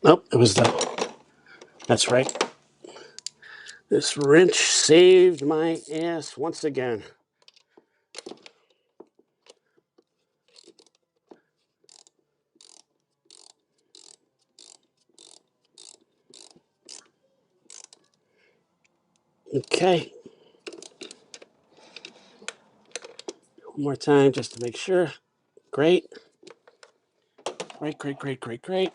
Nope, it was the. That's right. This wrench saved my ass once again. Okay. One more time just to make sure. Great. Great, great, great, great, great.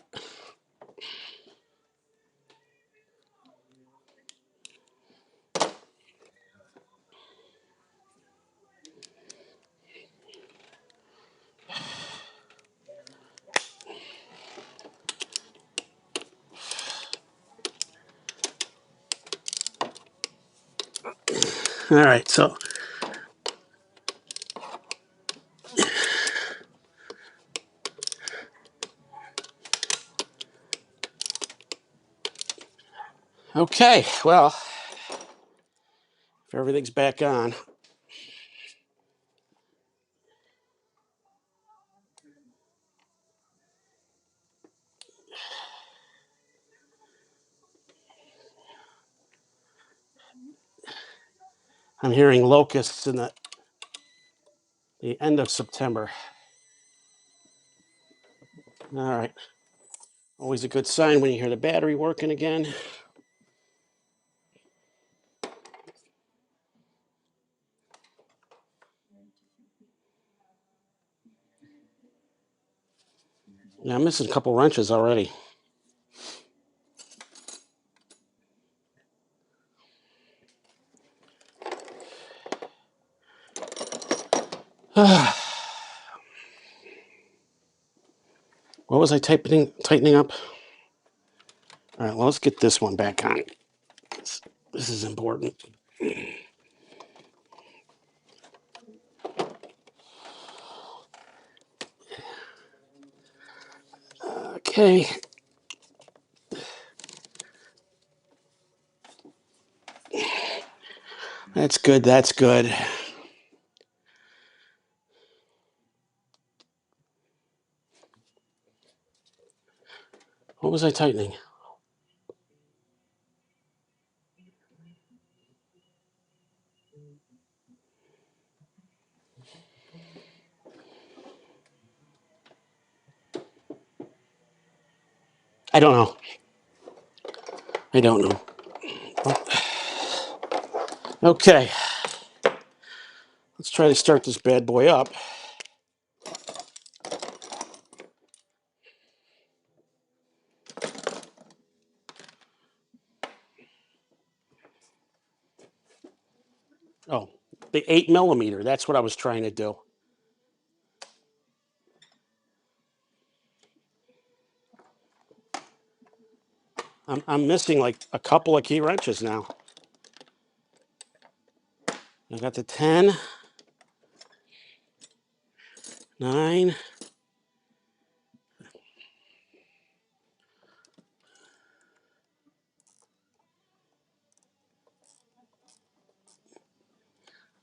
All right, so Okay, well, if everything's back on. I'm hearing locusts in the end of September. All right. Always a good sign when you hear the battery working again. Yeah, I'm missing a couple wrenches already. What was I tightening up? All right, well, let's get this one back on. This is important. Okay. That's good. That's good. What was I tightening? I don't know. I don't know. Okay. Let's try to start this bad boy up. Oh, the 8mm. That's what I was trying to do. I'm missing like a couple of key wrenches now. I got the 10, 9.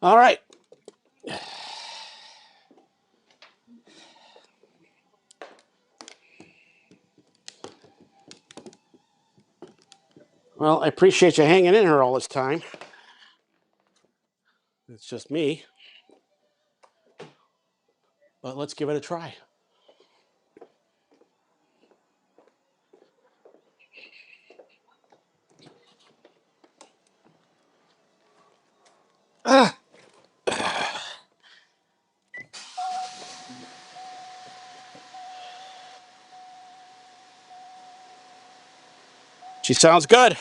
All right. Well, I appreciate you hanging in here all this time. It's just me. But let's give it a try. Ah. She sounds good.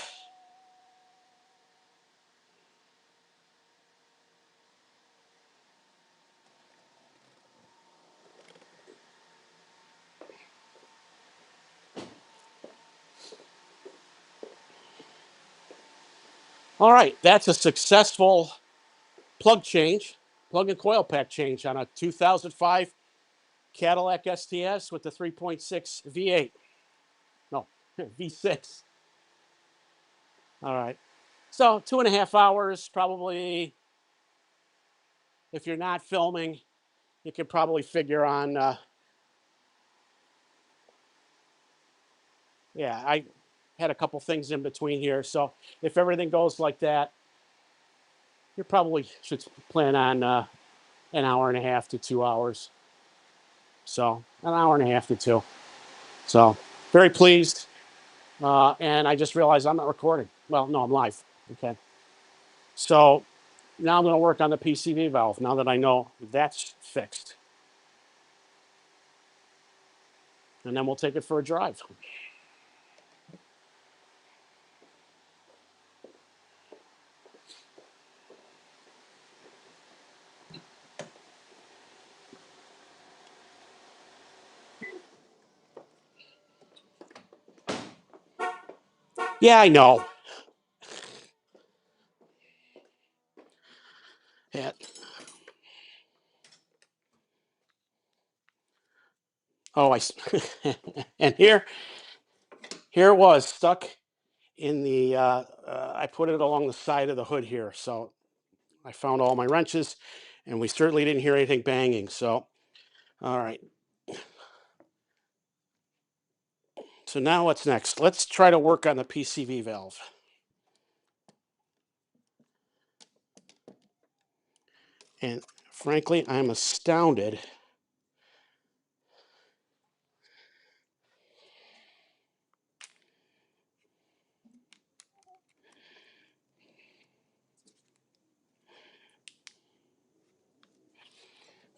All right, that's a successful plug and coil pack change on a 2005 Cadillac STS with the 3.6 V8. No, V6. All right. So 2.5 hours, probably. If you're not filming, you could probably figure on. Yeah, I had a couple things in between here. So if everything goes like that, you probably should plan on an hour and a half to 2 hours. So an hour and a half to two. So very pleased. And I just realized I'm not recording. Well, no, I'm live. Okay. So now I'm going to work on the PCV valve now that I know that's fixed. And then we'll take it for a drive. Yeah, I know. Yeah. Oh, and here it was stuck in the, I put it along the side of the hood here. So I found all my wrenches, and we certainly didn't hear anything banging. So, all right. So now what's next? Let's try to work on the PCV valve. And frankly, I'm astounded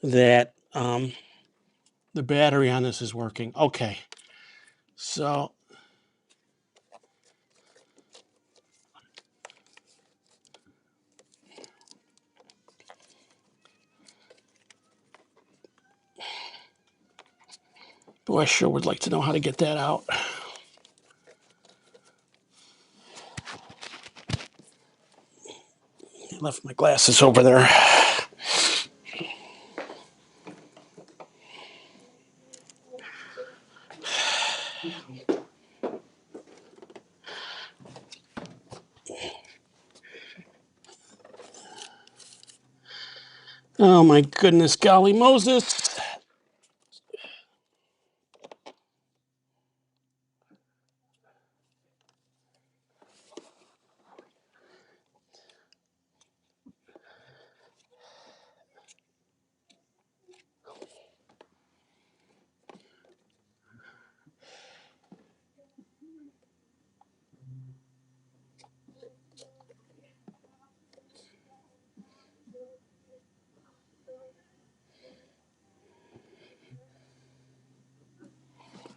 that the battery on this is working. Okay, so boy, I sure would like to know how to get that out. I left my glasses over there. Oh my goodness, golly Moses.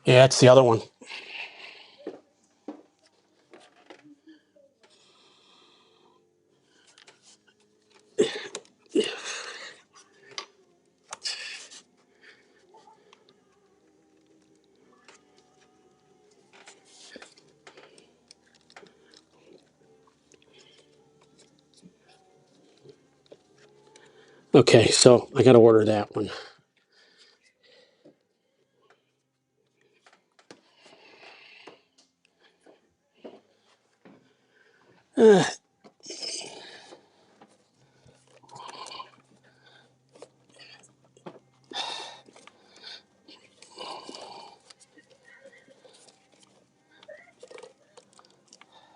Yeah, it's the other one. Okay, so I got to order that one. Uh,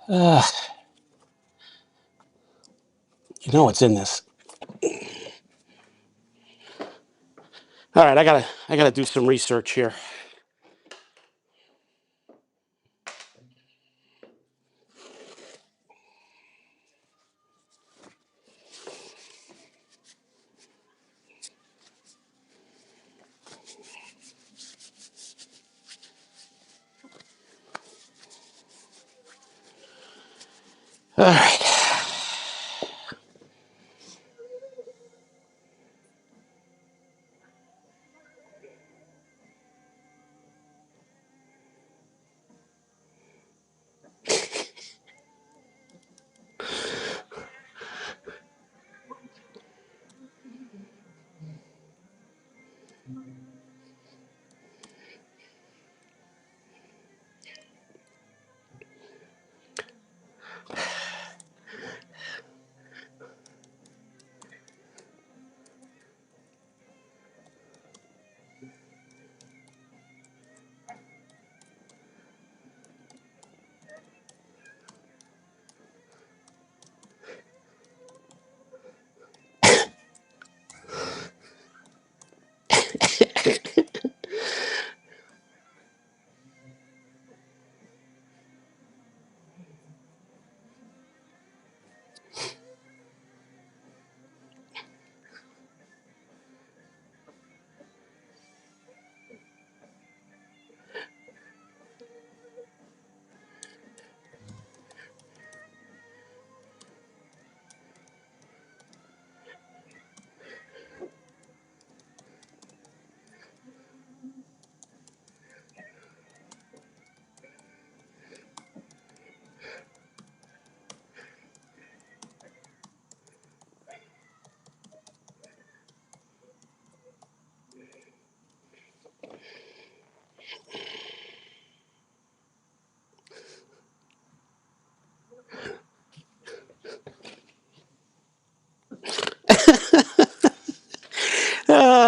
uh, you know what's in this. All right, I gotta do some research here. All right.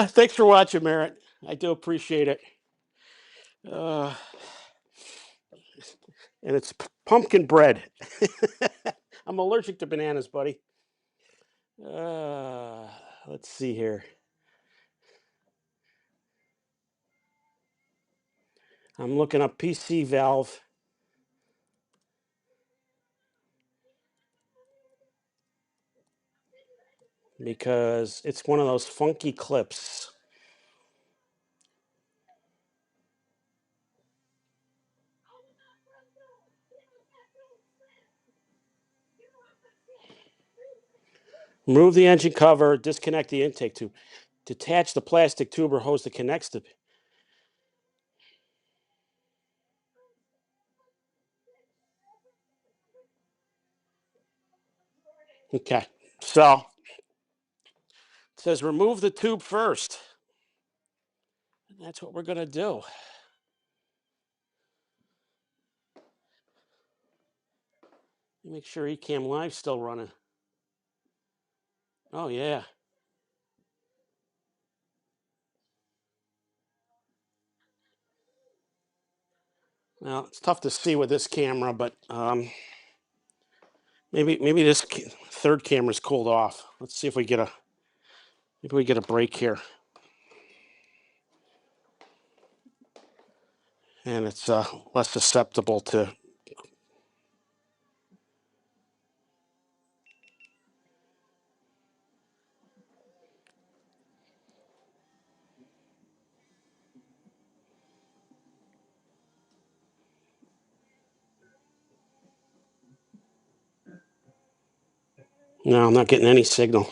Thanks for watching, Merritt. I do appreciate it. Uh, and it's pumpkin bread. I'm allergic to bananas, buddy. Let's see here. I'm looking up PC valve. Because it's one of those funky clips. Remove the engine cover, disconnect the intake tube. Detach the plastic tube or hose that connects the... Okay, so it says remove the tube first. And that's what we're going to do. Make sure Ecamm Live's still running. Oh, yeah. Well, it's tough to see with this camera, but maybe this third camera's cooled off. Let's see if we get a break here. And it's less susceptible to... No, I'm not getting any signal.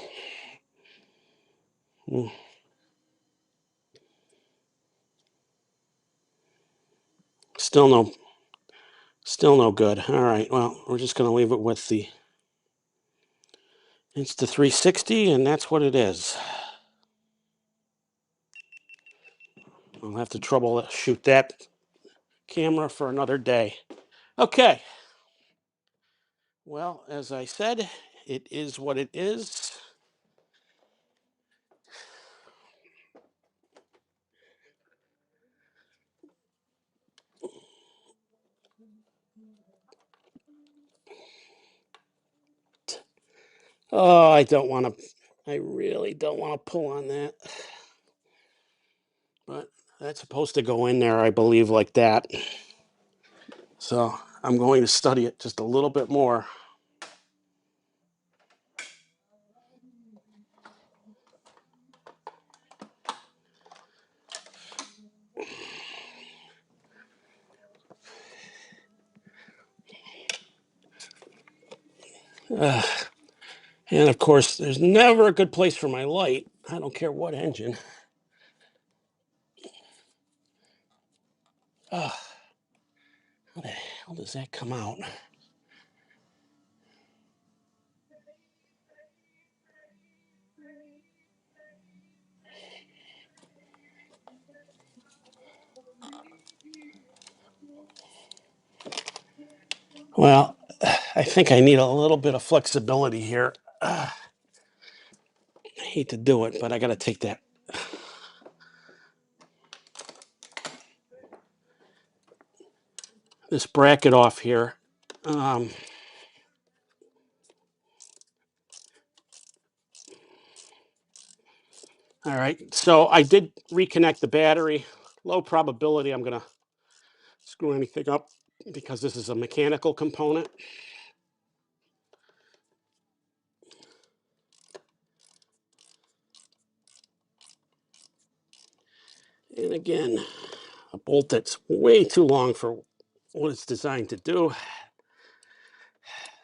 Still no good. All right, well, we're just going to leave it with the Insta360, and that's what it is. I'll have to troubleshoot that camera for another day. Okay. Well, as I said, it is what it is. Oh, I really don't want to pull on that. But that's supposed to go in there, I believe, like that. So I'm going to study it just a little bit more. And of course, there's never a good place for my light. I don't care what engine. How the hell does that come out? Well, I think I need a little bit of flexibility here. I hate to do it, but I got to take this bracket off here. All right, so I did reconnect the battery. Low probability I'm going to screw anything up because this is a mechanical component. And again, a bolt that's way too long for what it's designed to do.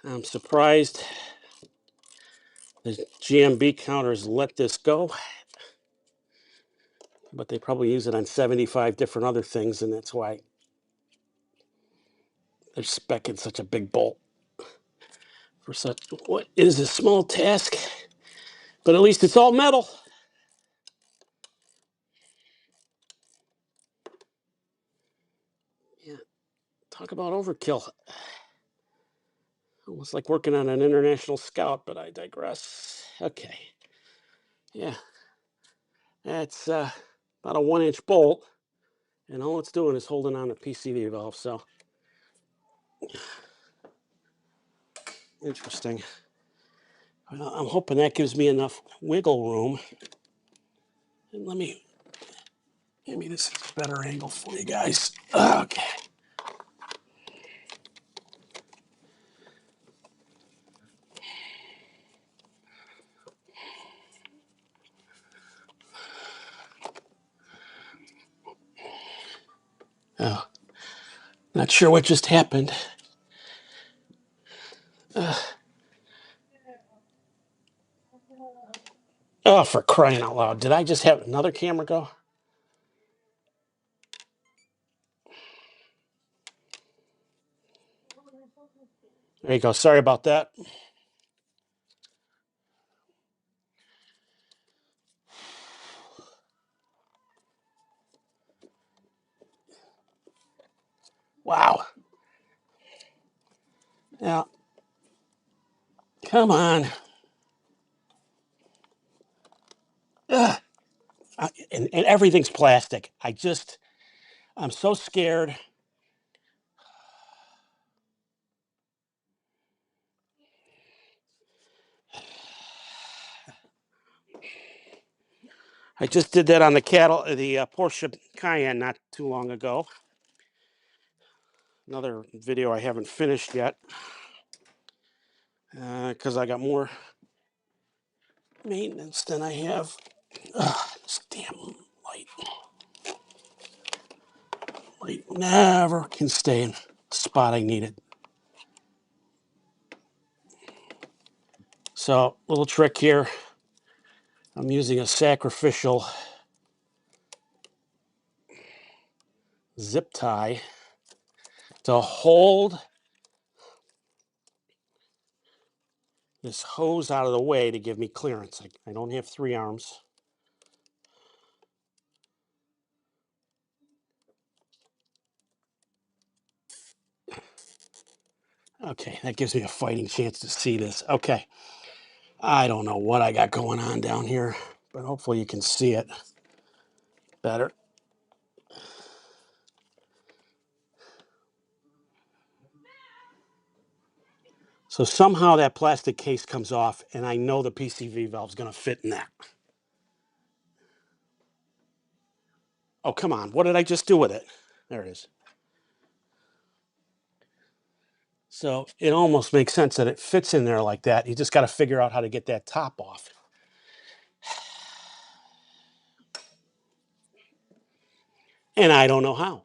I'm surprised the GMB counters let this go, but they probably use it on 75 different other things, and that's why they're speccing such a big bolt for such what is a small task, but at least it's all metal. Yeah, talk about overkill. Almost like working on an international scout, but I digress. Okay. Yeah. It's about a 1-inch bolt, and all it's doing is holding on the PCV valve. So interesting. Well, I'm hoping that gives me enough wiggle room. And maybe this is a better angle for you guys. Okay. Oh, not sure what just happened. Oh, for crying out loud. Did I just have another camera go? There you go. Sorry about that. Wow. Now, come on. And everything's plastic. I'm so scared. I just did that on the Porsche Cayenne not too long ago. Another video I haven't finished yet because I got more maintenance than I have. This damn light never can stay in the spot I need it. So, little trick here. I'm using a sacrificial zip tie to hold this hose out of the way to give me clearance. I don't have 3 arms. Okay, that gives me a fighting chance to see this. Okay, I don't know what I got going on down here, but hopefully you can see it better. So somehow that plastic case comes off, and I know the PCV valve's going to fit in that. Oh, come on. What did I just do with it? There it is. So it almost makes sense that it fits in there like that. You just got to figure out how to get that top off. And I don't know how.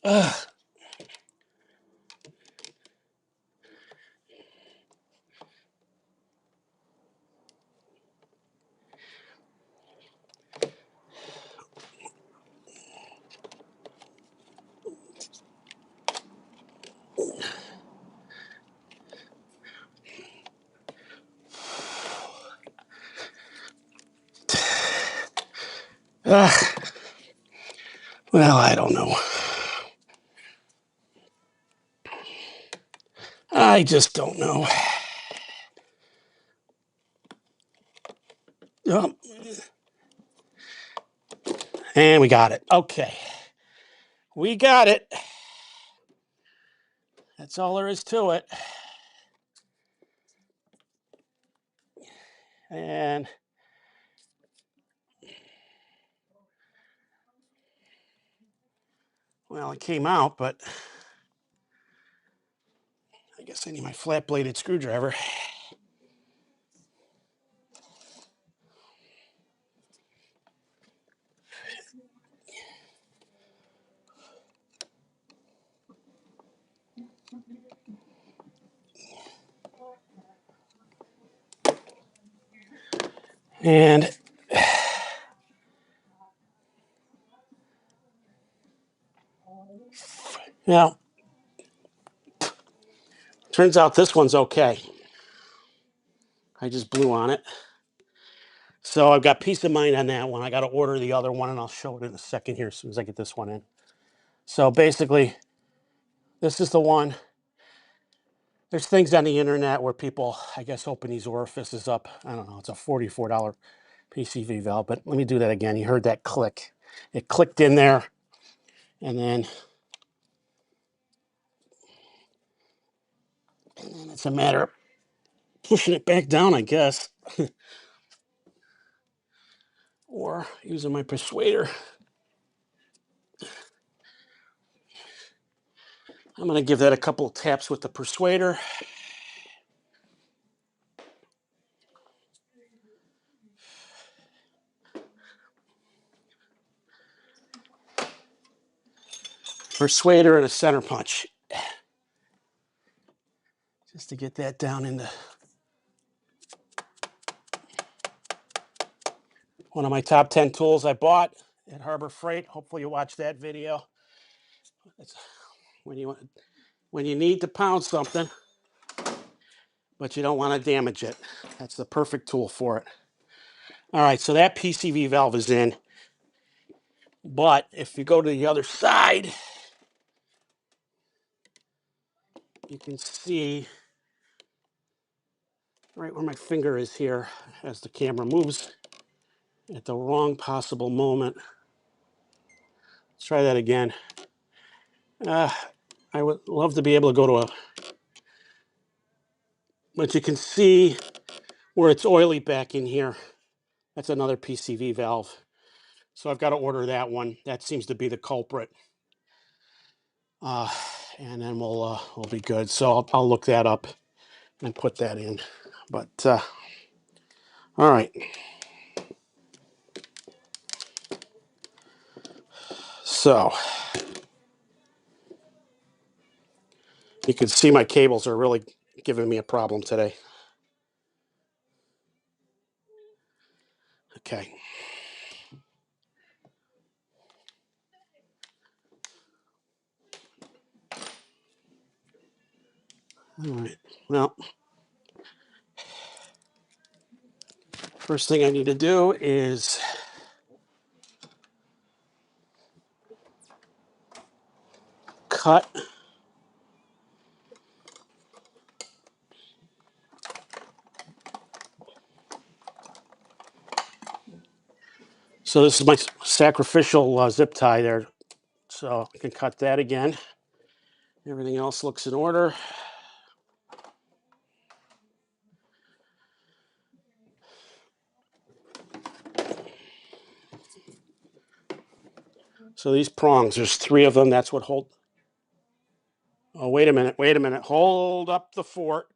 Ugh. Ugh. Well, I don't know. I just don't know. Oh. And we got it. Okay. We got it. That's all there is to it. And well, it came out, but I guess I need my flat-bladed screwdriver. And now, turns out this one's okay. I just blew on it. So I've got peace of mind on that one. I got to order the other one, and I'll show it in a second here as soon as I get this one in. So basically, this is the one. There's things on the internet where people, I guess, open these orifices up. I don't know, it's a $44 PCV valve, but let me do that again. You heard that click. It clicked in there, and then it's a matter of pushing it back down, I guess, or using my persuader. I'm going to give that a couple of taps with the persuader. Persuader and a center punch. Just to get that down into one of my top 10 tools I bought at Harbor Freight. Hopefully you watched that video. It's when you need to pound something, but you don't want to damage it. That's the perfect tool for it. All right, so that PCV valve is in. But if you go to the other side, you can see right where my finger is here as the camera moves at the wrong possible moment. Let's try that again. I would love to be able to go to but you can see where it's oily back in here. That's another PCV valve. So I've got to order that one. That seems to be the culprit. And then we'll be good. So I'll look that up and put that in. But all right. So you can see my cables are really giving me a problem today. Okay. All right. Well, first thing I need to do is cut. So this is my sacrificial zip tie there. So I can cut that again. Everything else looks in order. So these prongs, there's 3 of them. That's what hold. Oh, wait a minute. Wait a minute. Hold up the fort.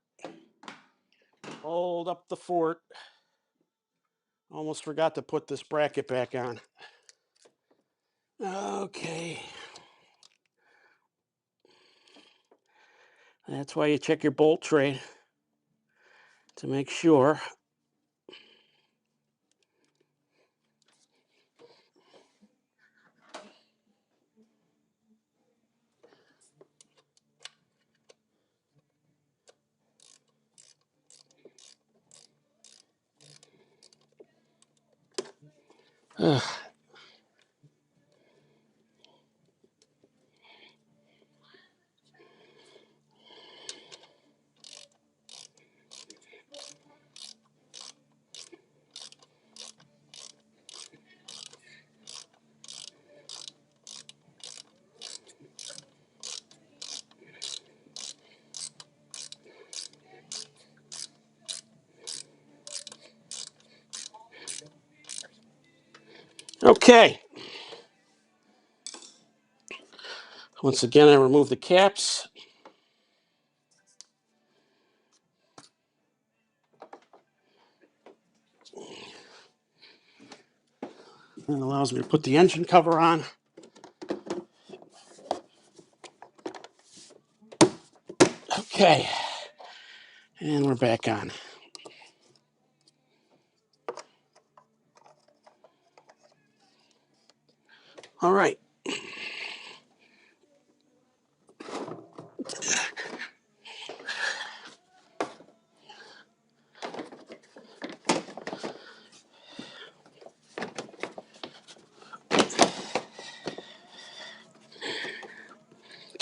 Hold up the fort. Almost forgot to put this bracket back on. Okay. That's why you check your bolt tray to make sure. Ugh. Okay. Once again, I remove the caps. That allows me to put the engine cover on. Okay. And we're back on. All right.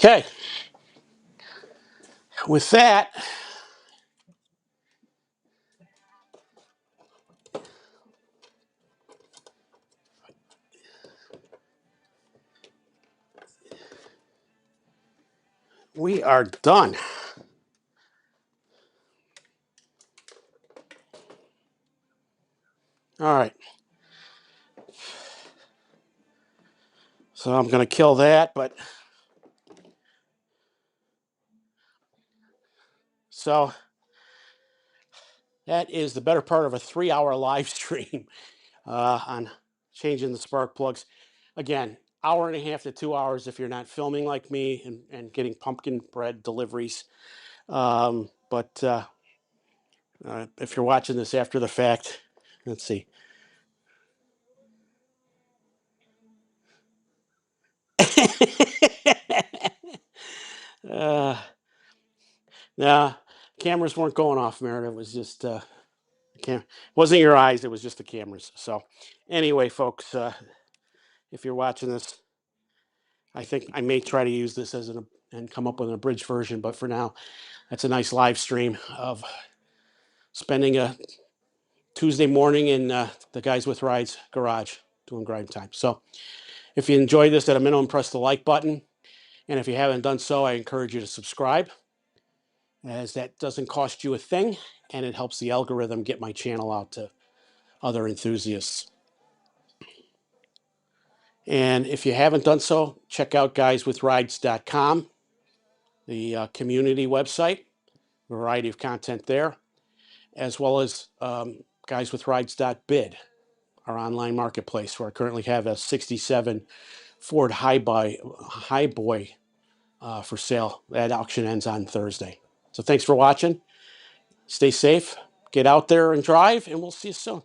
Okay. With that, we are done. All right. So I'm going to kill that, but so that is the better part of a 3-hour live stream on changing the spark plugs. Again, hour and a half to 2 hours if you're not filming like me and getting pumpkin bread deliveries. But if you're watching this after the fact, let's see. Nah, cameras weren't going off, Meredith. It was just wasn't your eyes. It was just the cameras. So anyway, folks, if you're watching this, I think I may try to use this as and come up with an abridged version. But for now, that's a nice live stream of spending a Tuesday morning in the Guys with Rides garage doing Grime time. So if you enjoyed this, at a minimum, press the like button. And if you haven't done so, I encourage you to subscribe, as that doesn't cost you a thing, and it helps the algorithm get my channel out to other enthusiasts. And if you haven't done so, check out guyswithrides.com, the community website, variety of content there, as well as guyswithrides.bid, our online marketplace, where I currently have a 67 Ford Highboy for sale. That auction ends on Thursday. So thanks for watching. Stay safe, get out there and drive, and we'll see you soon.